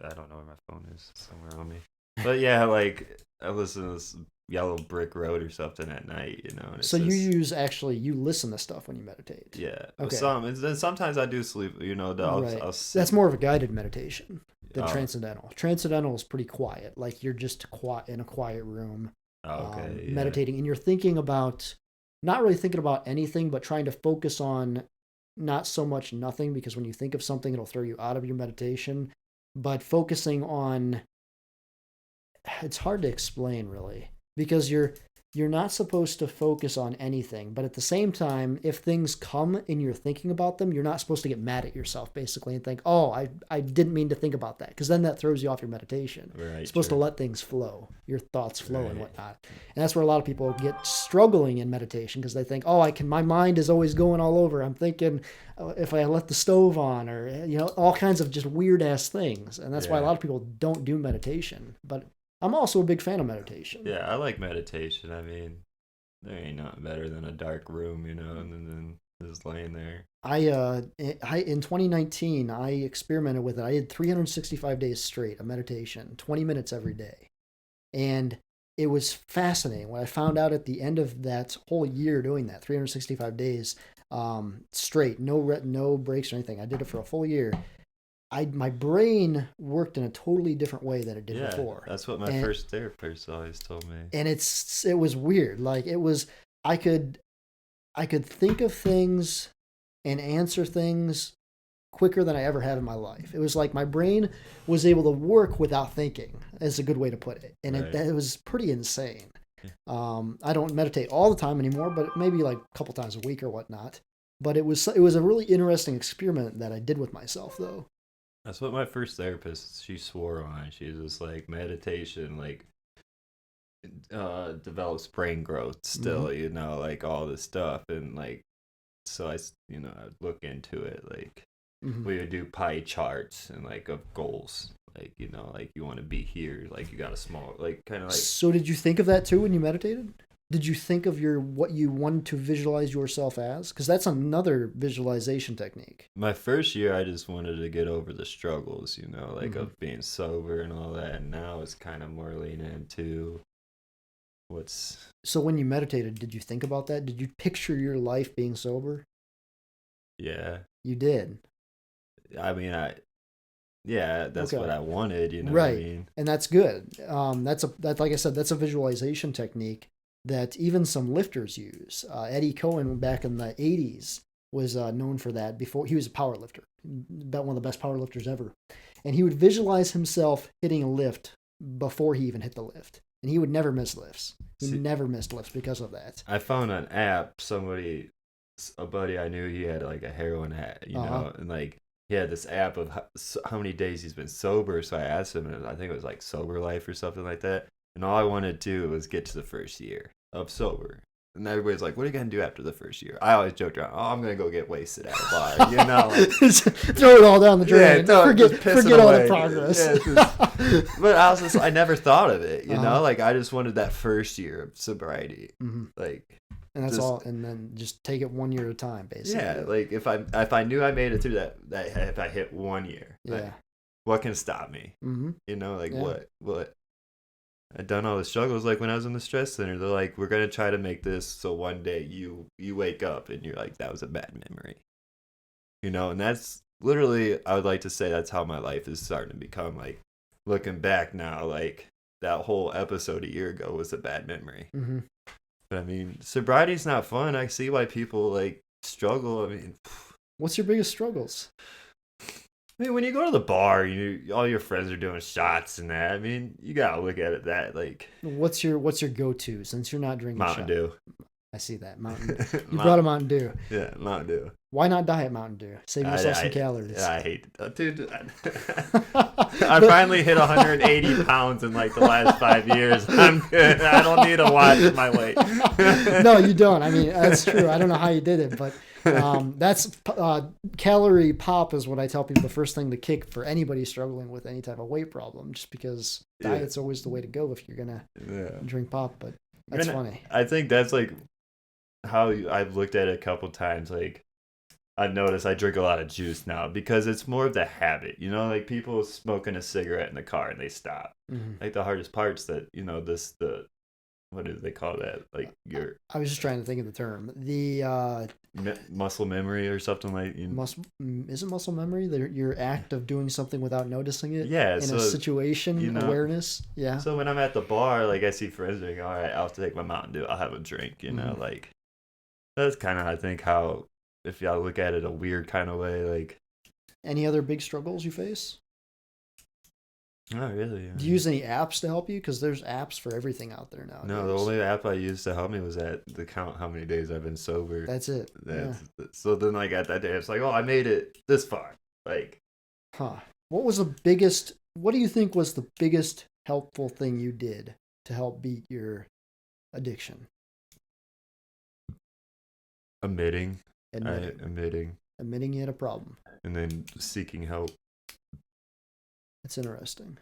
I don't know where my phone is. Somewhere on me. But yeah, like I listen to this Yellow Brick Road or something at night, you know. And so you listen to stuff when you meditate. Yeah. Okay. And then sometimes I do sleep, you know. Right. That's more of a guided meditation than transcendental. Transcendental is pretty quiet. Like you're just in a quiet room, meditating, and you're thinking about, not really thinking about anything, but trying to focus on not so much nothing, because when you think of something, it'll throw you out of your meditation, but focusing on, it's hard to explain really, because you're not supposed to focus on anything, but at the same time, if things come and you're thinking about them, you're not supposed to get mad at yourself basically and think, oh, I didn't mean to think about that, because then that throws you off your meditation. Right, you're supposed to let things flow, your thoughts flow and whatnot. And that's where a lot of people get struggling in meditation, because they think, oh, my mind is always going all over. I'm thinking if I left the stove on, or all kinds of just weird ass things. And that's why a lot of people don't do meditation. But I'm also a big fan of meditation. Yeah, I like meditation. I mean, there ain't nothing better than a dark room, and then just laying there. In 2019, I experimented with it. I did 365 days straight of meditation, 20 minutes every day. And it was fascinating. What I found out at the end of that whole year doing that, 365 days straight, no breaks or anything. I did it for a full year. My brain worked in a totally different way than it did before. That's what my first therapist always told me. And it was weird. Like I could think of things and answer things quicker than I ever have in my life. It was like my brain was able to work without thinking, is a good way to put it. And it was pretty insane. I don't meditate all the time anymore, but maybe like a couple times a week or whatnot. But it was a really interesting experiment that I did with myself, though. That's what my first therapist, she swore on. She was just like, meditation, like, develops brain growth still, like all this stuff. And like, so I'd look into it. Like, we would do pie charts and like of goals. Like, like you want to be here. Like you got a small, like kind of like. So did you think of that too when you meditated? Did you think of what you wanted to visualize yourself as? Because that's another visualization technique. My first year, I just wanted to get over the struggles, of being sober and all that. And now it's kind of more leaning into what's... So when you meditated, did you think about that? Did you picture your life being sober? Yeah. You did? I mean, that's what I wanted, right. What I mean? And that's good. That's like I said, that's a visualization technique that even some lifters use. Eddie Cohen back in the 80s was known for that. Before he was a power lifter, about one of the best power lifters ever. And he would visualize himself hitting a lift before he even hit the lift. And he would never miss lifts. Never missed lifts because of that. I found an app, a buddy I knew, he had like a heroin hat, know, and like he had this app of how many days he's been sober. So I asked him, and I think it was like Sober Life or something like that. And all I wanted to do was get to the first year of sober. And everybody's like, "What are you gonna do after the first year?" I always joke around, "Oh, I'm gonna go get wasted at a bar," you know. Like, throw it all down the drain. Forget all the away. progress. Yeah, but I never thought of it, you know. Like I just wanted that first year of sobriety, like. And that's all, and then just take it 1 year at a time, basically. Yeah, like if I knew I made it through that if I hit 1 year, like, what can stop me? You know, like what? I've done all the struggles, like when I was in the stress center. They're like, we're gonna try to make this so one day you wake up and you're like, that was a bad memory, you know. And that's literally, I would like to say that's how my life is starting to become. Like looking back now, like that whole episode a year ago was a bad memory. But I mean, sobriety's not fun. I see why people like struggle. I mean, what's your biggest struggles? I mean, when you go to the bar, all your friends are doing shots and that. I mean, you gotta look at it that like. What's your go-to since you're not drinking? Mountain Dew. I see that Mountain Dew. You brought a Mountain Dew. Yeah, Mountain Dew. Why not Diet Mountain Dew? Save yourself some calories. I hate it. Dude, I finally hit 180 pounds in like the last 5 years. I'm good. I don't need to watch my weight. No, you don't. I mean, that's true. I don't know how you did it, but that's calorie pop is what I tell people the first thing to kick for anybody struggling with any type of weight problem, just because diet's always the way to go if you're going to drink pop. But that's funny. I think that's like how I've looked at it a couple times. Like, I've noticed I drink a lot of juice now because it's more of the habit, you know, like people smoking a cigarette in the car and they stop. Like the hardest part's that, you know, what do they call that? Like I was just trying to think of the term. The muscle memory or something like. Is it muscle memory? Your act of doing something without noticing it. Yeah. In a situation, you know, awareness. Yeah. So when I'm at the bar, like I see friends drinking, all right, I'll take my Mountain Dew. I'll have a drink. You know, like that's kind of I think how if y'all look at it a weird kind of way, like. Any other big struggles you face? Not really. Do you use any apps to help you? Because there's apps for everything out there now. No, the only app I used to help me was to count how many days I've been sober. That's it. So then, like at that day, it's like, oh, I made it this far. Like, what do you think was the biggest helpful thing you did to help beat your addiction? Admitting you had a problem, and then seeking help. It's interesting.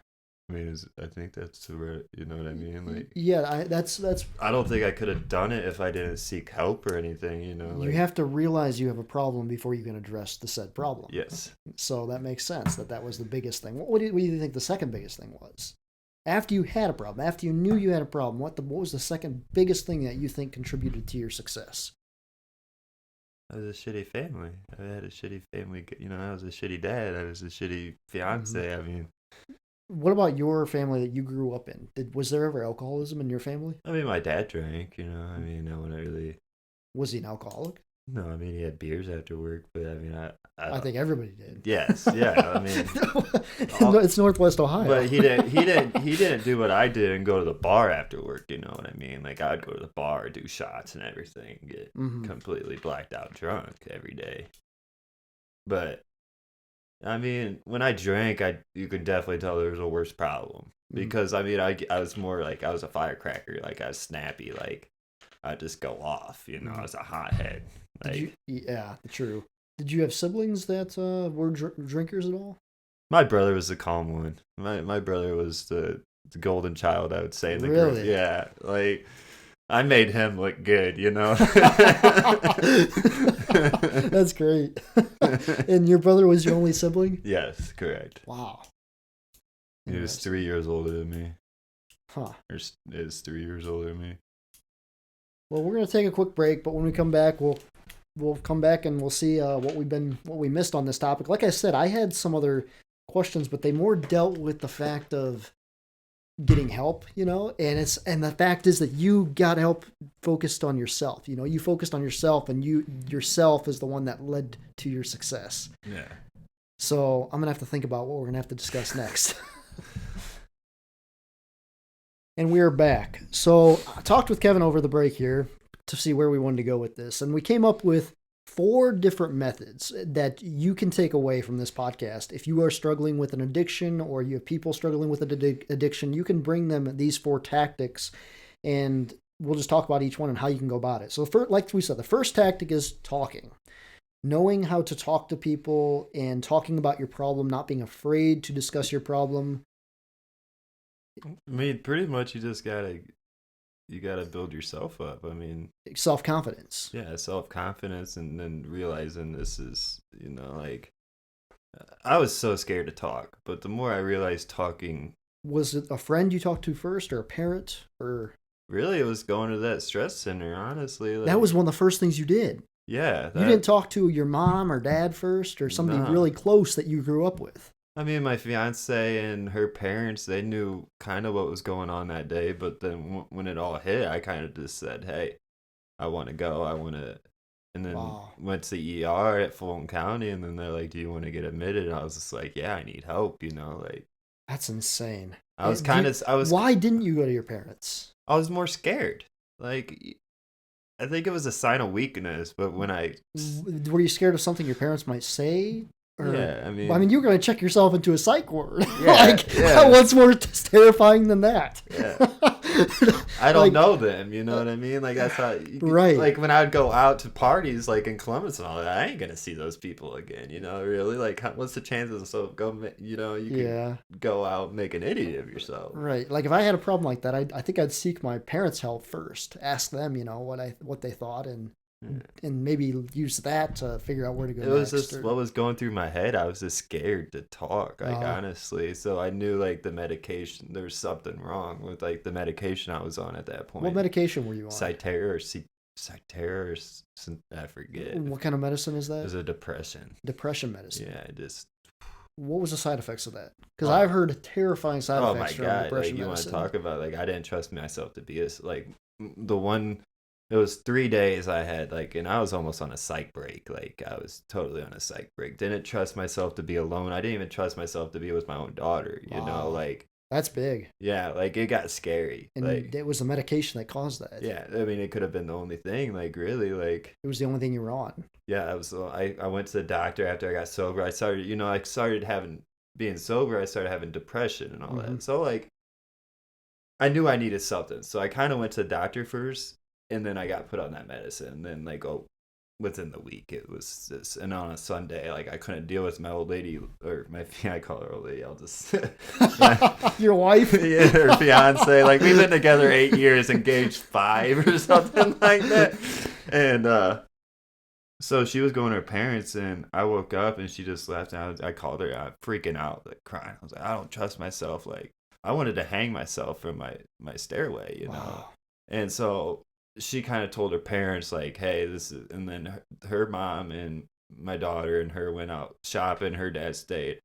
I mean, I think that's the right, you know what I mean? Like, yeah, that's. I don't think I could have done it if I didn't seek help or anything. You know, like, you have to realize you have a problem before you can address the said problem. Yes. So that makes sense. That was the biggest thing. What do you think the second biggest thing was? After you had a problem, after you knew you had a problem, what was the second biggest thing that you think contributed to your success? I was a shitty family. I had a shitty family. You know, I was a shitty dad. I was a shitty fiance. I mean, what about your family that you grew up in? Was there ever alcoholism in your family? I mean, my dad drank. You know, I mean, no one really. Was he an alcoholic? No, I mean he had beers after work, but I mean I think everybody did. Yes, yeah. I mean, it's Northwest Ohio. But he didn't do what I did and go to the bar after work. You know what I mean? Like I'd go to the bar, do shots and everything, get completely blacked out drunk every day. But I mean, when I drank, you could definitely tell there was a worse problem because I mean I was more like I was a firecracker, like I was snappy, like I'd just go off. You know, I was a hothead. Like, yeah, true. Did you have siblings that were drinkers at all? My brother was the calm one. My brother was the golden child, I would say. In the really? Group. Yeah, like I made him look good, you know. That's great. And your brother was your only sibling? Yes, correct. Wow. He was 3 years older than me. Huh. Or is 3 years older than me. Well, we're gonna take a quick break, but when we come back, we'll come back and we'll see what we missed on this topic. Like I said, I had some other questions, but they more dealt with the fact of getting help, you know, and the fact is that you got help focused on yourself. You know, you focused on yourself, and yourself is the one that led to your success. Yeah. So I'm gonna have to think about what we're gonna have to discuss next. And we are back. So I talked with Kevin over the break here to see where we wanted to go with this. And we came up with 4 different methods that you can take away from this podcast. If you are struggling with an addiction or you have people struggling with an addiction, you can bring them these 4 tactics and we'll just talk about each one and how you can go about it. So, like we said, the first tactic is talking. Knowing how to talk to people and talking about your problem, not being afraid to discuss your problem. I mean, pretty much you gotta build yourself up. I mean, Self-confidence. yeah, self-confidence, and then realizing this is, like, I was so scared to talk, but the more I realized talking. Was it a friend you talked to first, or a parent, or? Really, it was going to that stress center, honestly. Like, That was one of the first things you did. Yeah. You didn't talk to your mom or dad first, or somebody really close that you grew up with? I mean, my fiance and her parents, they knew kind of what was going on that day, but then when it all hit, I kind of just said, hey, I want to go. I want to. And then went to the ER at Fulton County, and then they're like, do you want to get admitted? And I was just like, yeah, I need help, like. That's insane. Why didn't you go to your parents? I was more scared. Like, I think it was a sign of weakness, but when were you scared of something your parents might say? Or, yeah, I mean, you were going to check yourself into a psych ward. Yeah, what's more terrifying than that? Yeah. I don't know them, you know what I mean? Like, that's how, right. Like, when I'd go out to parties, like, in Columbus and all that, I ain't going to see those people again, really? Like, what's the chances of you can go out and make an idiot of yourself? Right. Like, if I had a problem like that, I think I'd seek my parents' help first. Ask them, what they thought, and maybe use that to figure out where to go next. It was just what was going through my head. I was just scared to talk, honestly. So I knew, like, the medication, there was something wrong with, like, the medication I was on at that point. What medication were you on? Cytera or I forget. What kind of medicine is that? It was a depression medicine. Yeah, What was the side effects of that? Because I've heard terrifying side effects from depression medicine. You want to talk about, like, I didn't trust myself to be it was 3 days I had, like, and I was almost on a psych break. Like, I was totally on a psych break. Didn't trust myself to be alone. I didn't even trust myself to be with my own daughter, like. That's big. Yeah, like, it got scary. And like, it was the medication that caused that. Yeah, I mean, it could have been the only thing, like, really, like. It was the only thing you were on. Yeah, I went to the doctor after I got sober. I started, being sober, I started having depression and all that. So, like, I knew I needed something. So I kind of went to the doctor first. And then I got put on that medicine. And then, like, within the week, it was this. And on a Sunday, like, I couldn't deal with my old lady, or I call her old lady. I'll just. Your wife? Yeah, her fiance. Like, we've been together 8 years, engaged 5 or something like that. And so she was going to her parents, and I woke up, and she just left. And I called her, I'm freaking out, like, crying. I was like, I don't trust myself. Like, I wanted to hang myself from my stairway, Wow. And so she kind of told her parents, like, hey, this is, and then her mom and my daughter and her went out shopping. Her dad stayed.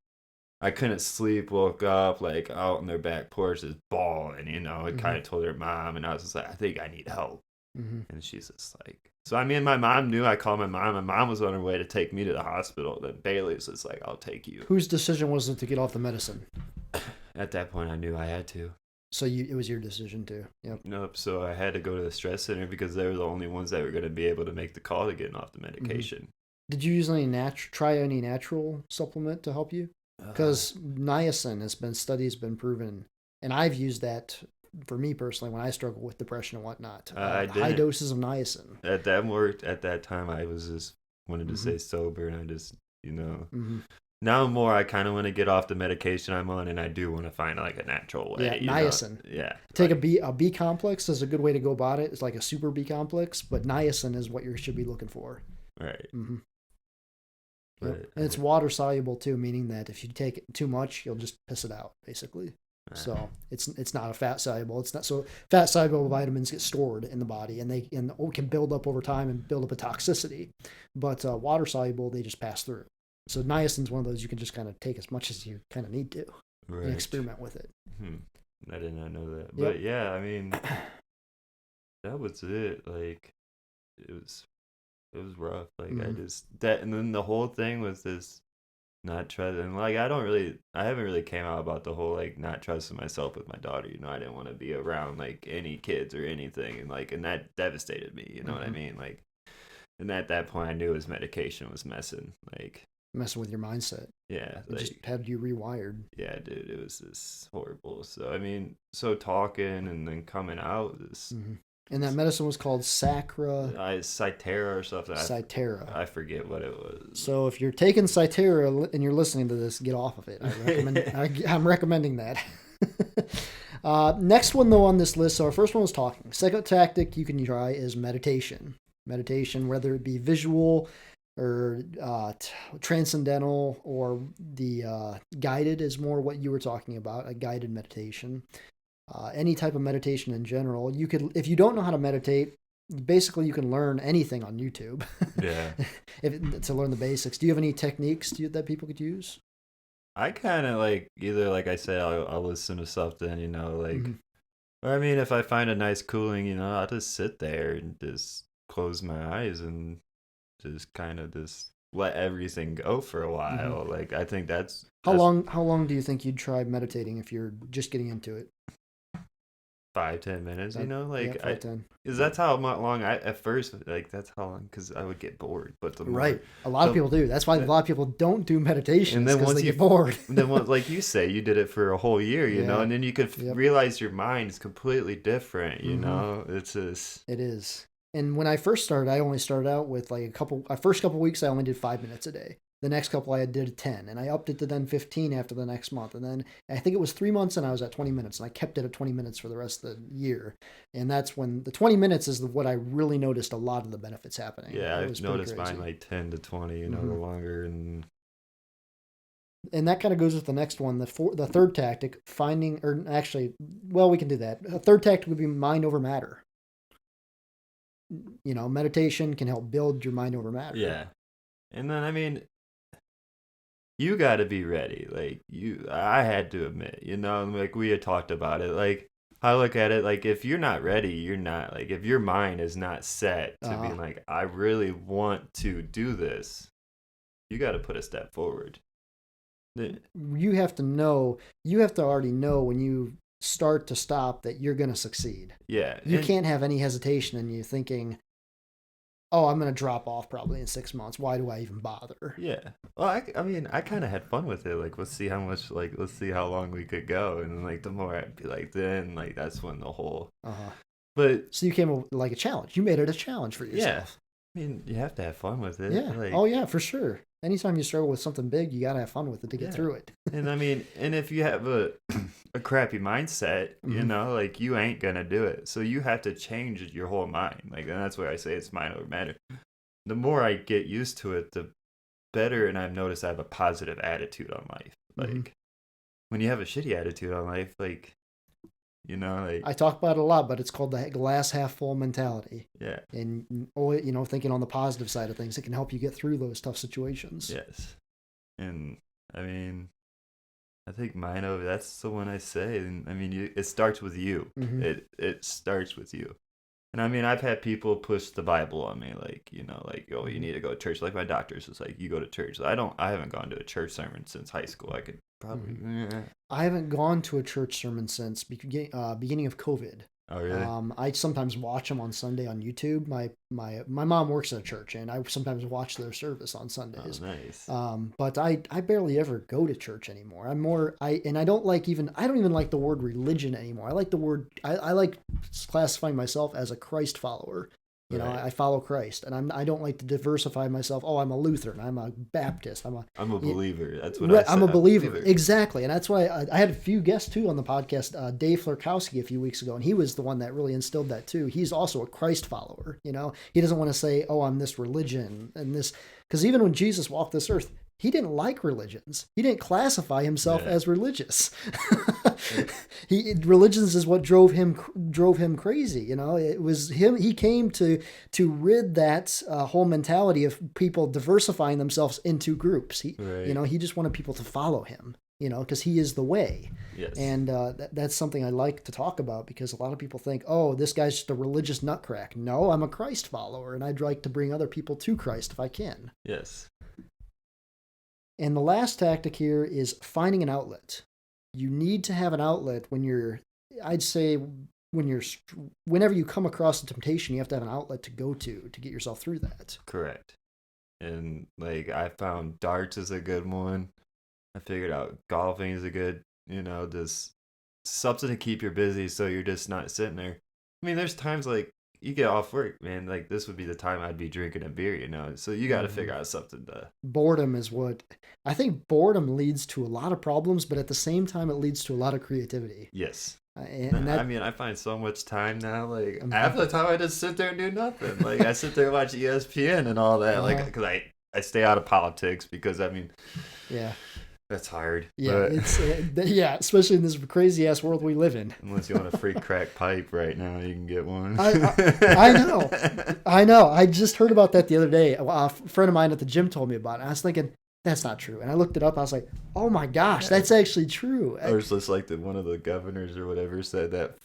I couldn't sleep, woke up, like, out on their back porch, just bawling, and kind of told her mom, and I was just like, I think I need help. And she's just like, so I mean, my mom knew. I called my mom. My mom was on her way to take me to the hospital. Then Bailey's was like, I'll take you. Whose decision was it to get off the medicine? At that point, I knew I had to. So it was your decision too. Yep. Nope. So I had to go to the stress center because they were the only ones that were going to be able to make the call to getting off the medication. Did you use try any natural supplement to help you? Because niacin has been proven, and I've used that for me personally when I struggle with depression and whatnot. High doses of niacin. That worked. At that time, I was just wanted to stay sober, and I just Now more, I kind of want to get off the medication I'm on, and I do want to find, like, a natural way. Yeah, niacin. Yeah. Take a B complex is a good way to go about it. It's like a super B complex, but niacin is what you should be looking for. Right. Yep. And it's water soluble too, meaning that if you take it too much, you'll just piss it out, basically. Right. So it's not a fat soluble. It's not so fat soluble vitamins get stored in the body, and they can build up over time and build up a toxicity. But water soluble, they just pass through. So niacin's one of those you can just kind of take as much as you kind of need to and experiment with it. I did not know that. But yeah, I mean, that was it. Like, it was rough. Like, and then the whole thing was this not trust. And, like, I haven't really came out about the whole, like, not trusting myself with my daughter. I didn't want to be around, like, any kids or anything. And, like, and that devastated me. You know what I mean? Like, and at that point, I knew his medication was messing with your mindset. Yeah. It just had you rewired. Yeah, dude, it was just horrible. So, I mean, talking and then coming out is And that medicine was called Sacra Cytera or something. Cytera. I forget what it was. So if you're taking Cytera and you're listening to this, get off of it. I'm recommending that. Next one, though, on this list, so our first one was talking. Second tactic you can try is meditation. Meditation, whether it be visual or transcendental, or the guided is more what you were talking about, a guided meditation. Any type of meditation in general. You could, if you don't know how to meditate, basically you can learn anything on YouTube. Yeah. To learn the basics. Do you have any techniques that people could use? I kind of like either, like I said, I'll listen to something, like, or I mean, if I find a nice cooling, I'll just sit there and just close my eyes and just kind of just let everything go for a while. Like, I think that's how long do you think you'd try meditating if you're just getting into it? 5-10 minutes, like, yeah, 5-10. Because that's how long at first, like, that's how long, because I would get bored. But a lot of people do. That's why a lot of people don't do meditation, and then once they get bored. And then like you say, you did it for a whole year, and then you could realize your mind is completely different. It's just, it is. And when I first started, I only started out with like first couple weeks I only did 5 minutes a day. The next couple I did 10, and I upped it to then 15 after the next month. And then I think it was 3 months and I was at 20 minutes, and I kept it at 20 minutes for the rest of the year. And that's when the 20 minutes is what I really noticed a lot of the benefits happening. Yeah, I've noticed mine like 10 to 20, the longer. And that kind of goes with the next one, the third tactic, we can do that. A third tactic would be mind over matter. Meditation can help build your mind over matter. Yeah. And then, I mean, you got to be ready. Like, I had to admit, like we had talked about it. Like, I look at it like, if you're not ready, you're not, like, if your mind is not set to be like, I really want to do this, you got to put a step forward. You have to already know when you start to stop that you're going to succeed. Yeah. You can't have any hesitation in you thinking, oh, I'm going to drop off probably in 6 months. Why do I even bother? Yeah. Well, I mean, I kind of had fun with it. Like, let's see how long we could go. And like, the more I'd be like, then like, that's when the whole, but. So you came up with like a challenge. You made it a challenge for yourself. Yeah. I mean, you have to have fun with it. Yeah. Like, oh yeah, for sure. Anytime you struggle with something big, you got to have fun with it to get through it. And I mean, and if you have a crappy mindset, like, you ain't going to do it. So you have to change your whole mind. Like, and that's why I say it's mind over matter. The more I get used to it, the better. And I've noticed I have a positive attitude on life. Like, when you have a shitty attitude on life, like, like, I talk about it a lot, but it's called the glass half full mentality. Yeah. And, thinking on the positive side of things, it can help you get through those tough situations. Yes. And I mean, I think that's the one I say. And I mean, it starts with you. It starts with you. And I mean, I've had people push the Bible on me, like, oh, you need to go to church. Like, my doctor's was like, you go to church. I haven't gone to a church sermon since high school. I could probably. I haven't gone to a church sermon since beginning of COVID. Oh, really? I sometimes watch them on Sunday on YouTube. My mom works at a church, and I sometimes watch their service on Sundays. Oh, nice. But I barely ever go to church anymore. I don't even like the word religion anymore. I like the word. I like classifying myself as a Christ follower. I follow Christ, and I don't like to diversify myself. Oh, I'm a Lutheran. I'm a Baptist. I'm a believer. That's what I said. I'm a believer. Exactly. And that's why I had a few guests too on the podcast, Dave Flerkowski a few weeks ago, and he was the one that really instilled that too. He's also a Christ follower. He doesn't want to say, oh, I'm this religion and this, because even when Jesus walked this earth, he didn't like religions. He didn't classify himself as religious. Religions is what drove him crazy. It was him. He came to rid that whole mentality of people diversifying themselves into groups. He just wanted people to follow him. Because he is the way. Yes. And that's something I like to talk about, because a lot of people think, oh, this guy's just a religious nutcrack. No, I'm a Christ follower, and I'd like to bring other people to Christ if I can. Yes. And the last tactic here is finding an outlet. You need to have an outlet whenever you come across a temptation, you have to have an outlet to go to get yourself through that. Correct. And like, I found darts is a good one. I figured out golfing is a good, just something to keep you busy so you're just not sitting there. I mean, there's times like you get off work, man, like this would be the time I'd be drinking a beer, you know. So you got to figure out something to. Boredom is what I think. Boredom leads to a lot of problems, but at the same time, it leads to a lot of creativity. Yes. And that, I mean, I find so much time now. Like half the time, I just sit there and do nothing. Like I sit there and watch ESPN and all that. Like because I stay out of politics because I mean, yeah, that's hard. Yeah, it's especially in this crazy ass world we live in. Unless you want a free crack pipe right now, you can get one. I know. I just heard about that the other day. A friend of mine at the gym told me about it. I was thinking, that's not true. And I looked it up. I was like, oh my gosh, that's actually true. Or it's just like one of the governors or whatever said that,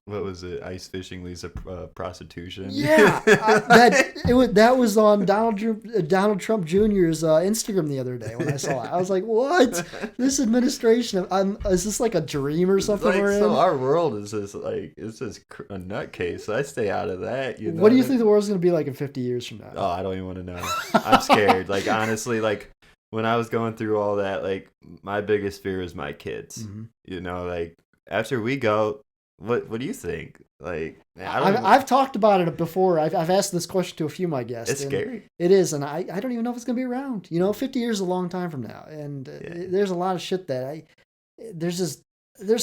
what was it? Ice fishing leads to prostitution. Yeah, that was on Donald Trump Jr.'s Instagram the other day when I saw it. I was like, what? This administration, is this like a dream or something? Like, so our world is just like, it's just a nutcase. So I stay out of that. You know? What do you think the world's going to be like in 50 years from now? Oh, I don't even want to know. I'm scared. Like, honestly, like, when I was going through all that, like, my biggest fear is my kids. Mm-hmm. You know, like, after we go, what do you think? Like, man, I've talked about it before. I've asked this question to a few of my guests. It's scary. It is, and I don't even know if it's going to be around. You know, 50 years is a long time from now, and there's a lot of shit that there's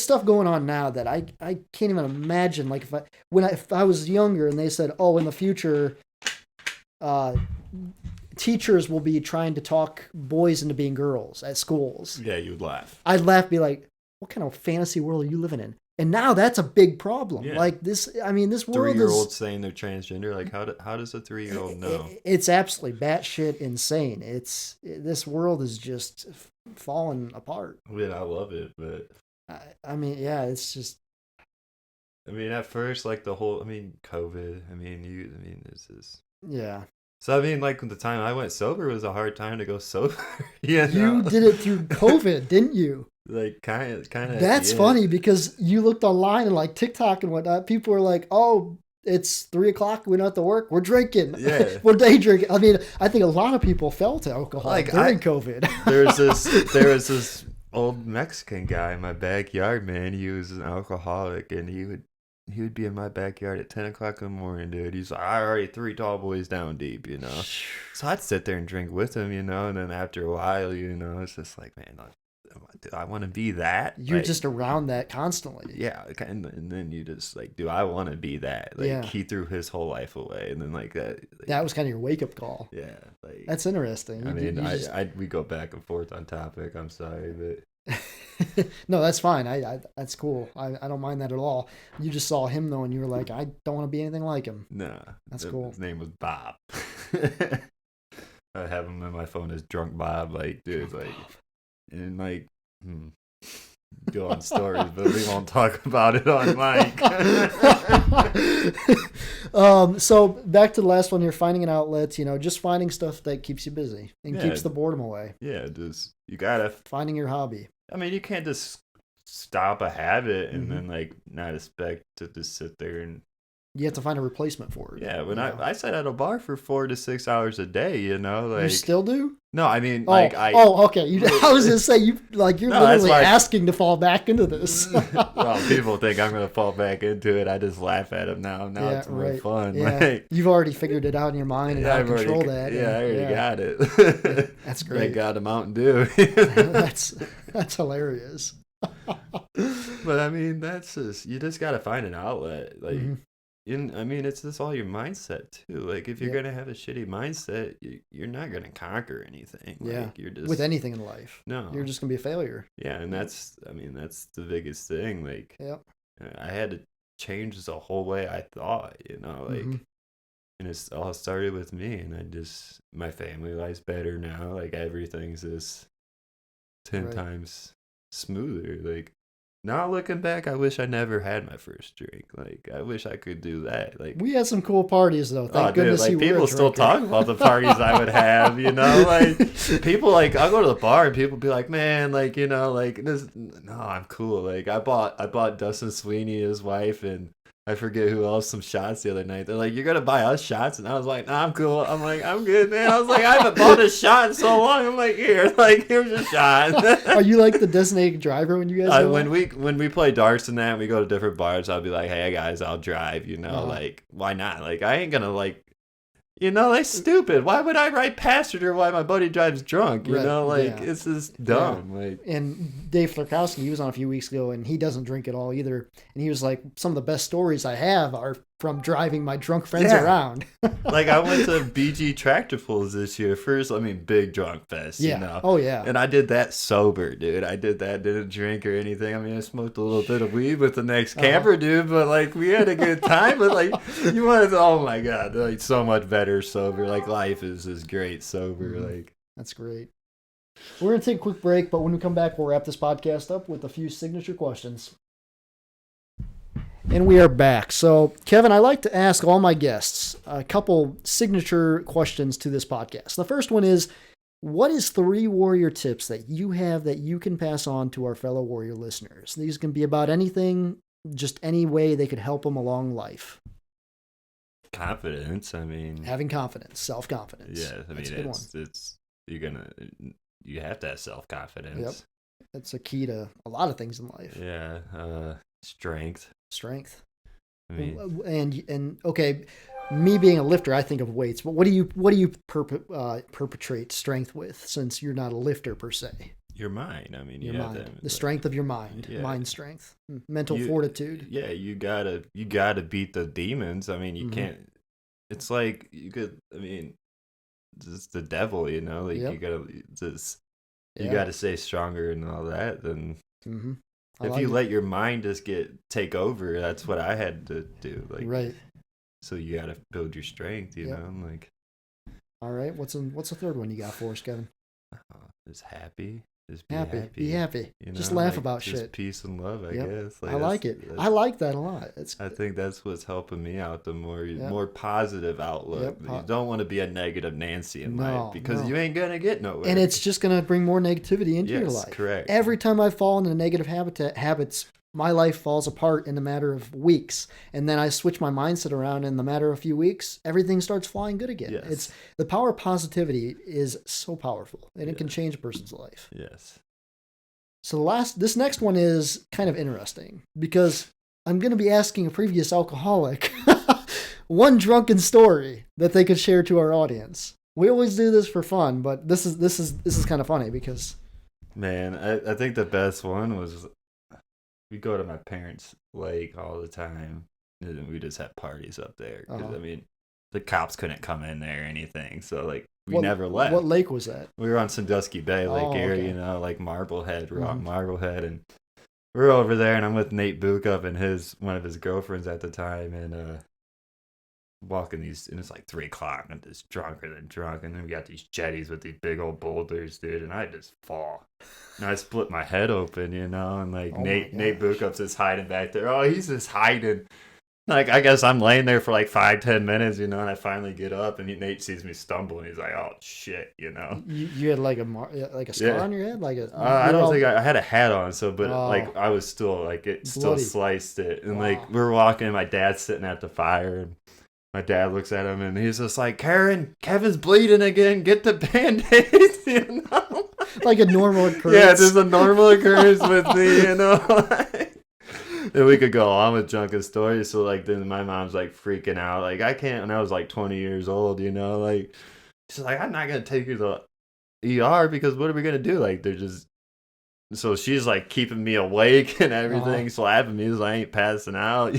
stuff going on now that I can't even imagine. Like if I was younger and they said, oh, in the future, teachers will be trying to talk boys into being girls at schools. Yeah, you would laugh. I'd laugh, be like, what kind of fantasy world are you living in? And now that's a big problem. Yeah. Like this, I mean, this world 3-year-olds saying they're transgender. Like how does a 3-year-old know? It's absolutely batshit insane. This world is just falling apart. I mean, I love it, but I mean, yeah, it's just. I mean, at first, like COVID. This is. Yeah. So, I mean, like, the time I went sober was a hard time to go sober. You did it through COVID, didn't you? Like, kind of. That's funny because you looked online and, like, TikTok and whatnot. People were like, oh, it's 3:00. We don't have to work. We're drinking. Yeah. We're day drinking. I mean, I think a lot of people fell to alcohol during COVID. There was this old Mexican guy in my backyard, man. He was an alcoholic, and he would be in my backyard at 10:00 in the morning, dude. He's like, I already 3 tall boys down deep, you know. So I'd sit there and drink with him, you know, and then after a while, you know, it's just like, man, do I want to be that? You're like, just around that constantly. Yeah, and then you just like, do I want to be that? Like, yeah. He threw his whole life away, and then like that. Like, that was kind of your wake up call. Yeah, like that's interesting. We go back and forth on topic. I'm sorry, but. No, that's fine. That's cool. I don't mind that at all. You just saw him though, and you were like, I don't want to be anything like him. Nah, that's cool. His name was Bob. I have him in my phone as Drunk Bob. Like, dude, like, and like, go on stories, but we won't talk about it on mic. So back to the last one here, finding an outlet. You know, just finding stuff that keeps you busy and keeps the boredom away. Yeah, just you gotta finding your hobby. I mean, you can't just stop a habit and then like not expect to just sit there and. You have to find a replacement for it. Yeah, when I sat at a bar for 4 to 6 hours a day, you know, like you still do. No, I mean, okay. I was gonna say you're literally asking to fall back into this. Well, people think I'm gonna fall back into it. I just laugh at them now. Now it's more fun. Yeah. Like, you've already figured it out in your mind and how to control that. Yeah, I already got it. That's great. Thank God a Mountain Dew. That's hilarious. But I mean, that's just you just gotta find an outlet, like. I mean, it's just all your mindset too. Like, if you're gonna have a shitty mindset, you're not gonna conquer anything. Like, you're just with anything in life. No, you're just gonna be a failure. Yeah, and that's the biggest thing. Like, I had to change the whole way I thought. You know, like, and it's all started with me. And my family life's better now. Like, everything's just 10 times smoother. Like. Now looking back, I wish I never had my first drink. Like, I wish I could do that. Like, we had some cool parties though. Thank goodness you were a drinker. People still talk about the parties I would have. You know, like people like I'll go to the bar and people be like, man, like you know, like this. No, I'm cool. Like I bought Dustin Sweeney, his wife, and I forget who else some shots the other night. They're like, "You're gonna buy us shots?" And I was like, "Nah, I'm cool." I'm like, "I'm good, man." I was like, "I haven't bought a shot in so long." I'm like, "Here, like, here's a shot." Are you like the designated driver when you guys go out? When we play darts and that, and we go to different bars, I'll be like, "Hey guys, I'll drive." Uh-huh. Like, why not? Like, I ain't gonna like. That's stupid. Why would I ride passenger while my buddy drives drunk? Right, yeah. It's just dumb. Like, And Dave Flerkowski, he was on a few weeks ago, and he doesn't drink at all either. And he was like, some of the best stories I have are from driving my drunk friends around. like, I went to BG Tractor Pulls this year. First, big drunk fest, Oh, yeah. And I did that sober, dude. I did that, didn't drink or anything. I mean, I smoked a little bit of weed with the next camper, dude, but, like, we had a good time. But, like, you want to, oh, my God, like, so much better sober. Like, life is great sober. Like, that's great. We're going to take a quick break, but when we come back, we'll wrap this podcast up with a few signature questions. And we are back. So, Kevin, I like to ask all my guests a couple signature questions to this podcast. The first one is, what is 3 warrior tips that you have that you can pass on to our fellow warrior listeners? These can be about anything, just any way they could help them along life. Confidence. I mean, having confidence, self-confidence. Yeah, I mean, you have to have self-confidence. Yep. That's a key to a lot of things in life. Yeah. Strength. I mean, and okay, me being a lifter, I think of weights, but what do you perpetrate strength with, since you're not a lifter per se? Your mind. I mean, your mind. The strength of your mind. Yeah. Mind strength. Mental fortitude. Yeah, you gotta beat the demons. I mean, you can't. It's like you could. I mean, it's the devil. Like you gotta just. You gotta stay stronger and all that. Then if you let your mind just take over, that's what I had to do. Like, right. So you gotta build your strength. You know, like. All right. What's the third one you got for us, Kevin? Just happy. Just be happy. Just laugh about just shit. Peace and love, I guess. Like, I like it. I like that a lot. I think that's what's helping me out. The more positive outlook. You don't want to be a negative Nancy in life, because you ain't gonna get nowhere. And it's just gonna bring more negativity into your life. Correct. Every time I fall into negative habits, my life falls apart in a matter of weeks. And then I switch my mindset around in the matter of a few weeks, everything starts flying good again. Yes. It's the power of positivity is so powerful, and it can change a person's life. Yes. So this next one is kind of interesting, because I'm going to be asking a previous alcoholic one drunken story that they could share to our audience. We always do this for fun, but this is kind of funny because, man, I think the best one was, we go to my parents' lake all the time, and we just have parties up there. Because I mean, the cops couldn't come in there or anything, so like we never left. What lake was that? We were on Sandusky Bay Lake area, like Marblehead, Marblehead, and we're over there, and I'm with Nate Bukup and one of his girlfriends at the time, and walking these, and it's like 3:00, and I'm just drunker than drunk, and then we got these jetties with these big old boulders, dude, and I just fall, and I split my head open, and like Nate Bukup's just hiding back there. Oh, he's just hiding. Like, I guess I'm laying there for like 5-10 minutes, and I finally get up, and Nate sees me stumble, and he's like, "Oh shit," You had like a scar on your head, I don't think I had a hat on, like I was still like it still sliced it, and like we're walking, and my dad's sitting at the fire, and my dad looks at him, and he's just like, Kevin's bleeding again. Get the Band-Aids, Like a normal occurrence. Yeah, there's a normal occurrence with me, And we could go on with drunken stories. So like then my mom's like freaking out. Like, I can't, when I was like 20 years old, like she's like, I'm not gonna take you to the ER, because what are we gonna do? Like, they're just, so she's like keeping me awake and everything, slapping me so I ain't passing out.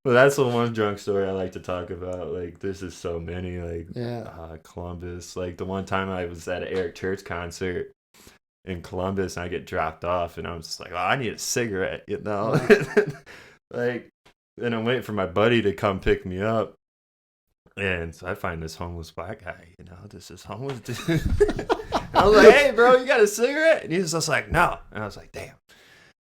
But that's the one drunk story I like to talk about. Like, this is so many. Like, Columbus. Like, the one time I was at an Eric Church concert in Columbus, and I get dropped off, and I was just like, "Oh, I need a cigarette," Like, and I'm waiting for my buddy to come pick me up, and so I find this homeless black guy. This is homeless dude. I was like, "Hey, bro, you got a cigarette?" And he's just like, "No." And I was like, "Damn."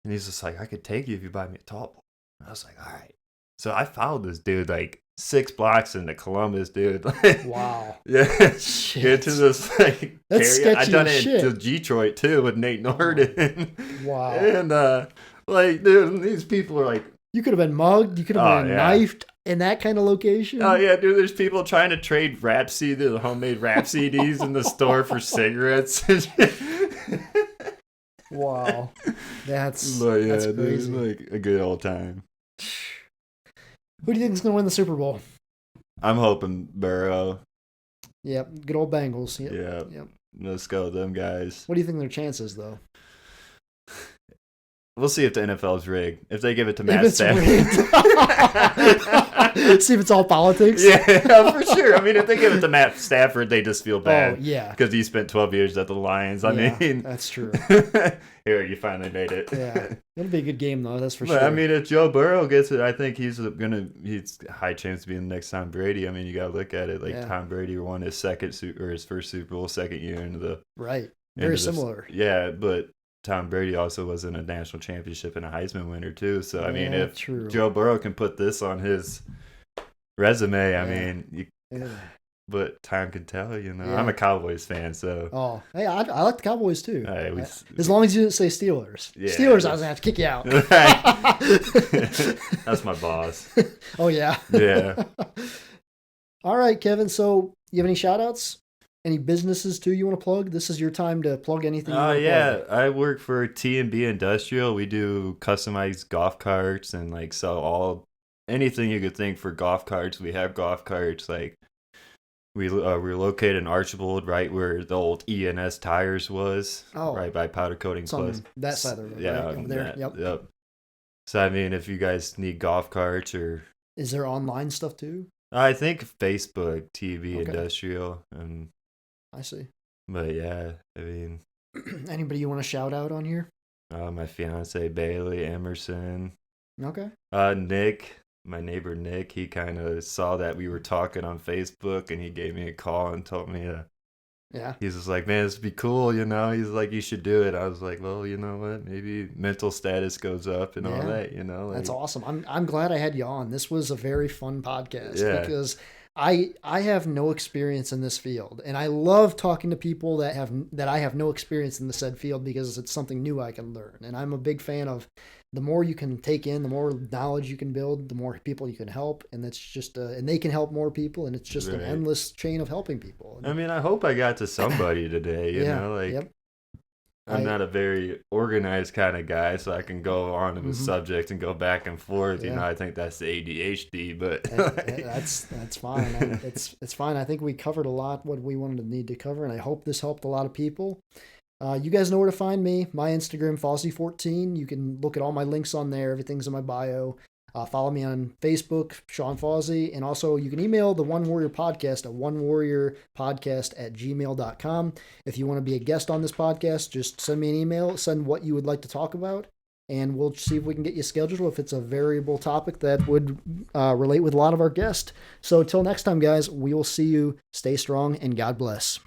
And he's just like, "I could take you if you buy me a tall boy." And I was like, "All right." So I followed this dude like 6 blocks into Columbus, dude. Wow. Yeah. Shit. Get to this like that's area. Sketchy. I done it to Detroit too with Nate Norden. Wow. And like, dude, these people are like You could have been mugged. You could have been yeah. knifed in that kind of location. Oh yeah, dude. There's people trying to trade the homemade rap CDs in the store for cigarettes. Wow, that's But yeah, that's dude, crazy. like a good old time. Who do you think is going to win the Super Bowl? I'm hoping Burrow. Yep, good old Bengals. Yep. Yeah, Yep. let's go with them guys. What do you think their chances though? We'll see if the NFL's rigged. If they give it to If Matt it's Stafford. rigged. See if it's all politics. Yeah, for sure. I mean, if they give it to Matt Stafford, they just feel Oh bad. yeah. Because he spent 12 years at the Lions. I mean, that's true. Here, you finally made it. Yeah, it'll be a good game though. That's for But sure. I mean, if Joe Burrow gets it, I think he's a high chance to be the next Tom Brady. I mean, you got to look at it like Tom Brady won his his first Super Bowl, second year into the right. Very similar. Yeah, but Tom Brady also was in a national championship and a Heisman winner too. So I mean, if Joe Burrow can put this on his resume, I mean, but time can tell. You know, I'm a Cowboys fan, so. Oh, hey, I like the Cowboys too. As long as you didn't say Steelers. Yeah, Steelers, I was gonna have to kick you out. That's my boss. Oh yeah. Yeah. All right, Kevin. So, you have any shout outs? Any businesses too you want to plug? This is your time to plug anything. Oh yeah, I work for T&B Industrial. We do customized golf carts and like sell anything you could think for golf carts. We have golf carts. Like we're located in Archibald, right where the old ENS Tires was. Oh, right by Powder Coating Plus. That side of the road. Yeah, right over there. Yep. So I mean, if you guys need golf carts or is there online stuff too? I think Facebook TV Industrial and. I see. But yeah, I mean, anybody you want to shout out on here? My fiance Bailey Emerson. Okay. Nick, my neighbor Nick, he kind of saw that we were talking on Facebook, and he gave me a call and told me yeah. He's just like, man, this would be cool, you know. He's like, you should do it. I was like, well, you know what? Maybe mental status goes up and all that, you know. Like, that's awesome. I'm glad I had you on. This was a very fun podcast because I have no experience in this field, and I love talking to people that I have no experience in the said field because it's something new I can learn. And I'm a big fan of the more you can take in, the more knowledge you can build, the more people you can help, and that's just and they can help more people, and it's just an endless chain of helping people. I mean, I hope I got to somebody today. You know, like I'm not a very organized kind of guy, so I can go on to the subject and go back and forth. You know, I think that's the ADHD, but that's fine. It's fine. I think we covered a lot what we wanted to need to cover, and I hope this helped a lot of people. You guys know where to find me. My Instagram, Fozzie14. You can look at all my links on there. Everything's in my bio. Follow me on Facebook, Sean Fozzie. And also, you can email the 1Warrior Podcast at 1warriorpodcast@gmail.com. If you want to be a guest on this podcast, just send me an email. Send what you would like to talk about, and we'll see if we can get you scheduled if it's a variable topic that would relate with a lot of our guests. So until next time, guys, we will see you. Stay strong, and God bless.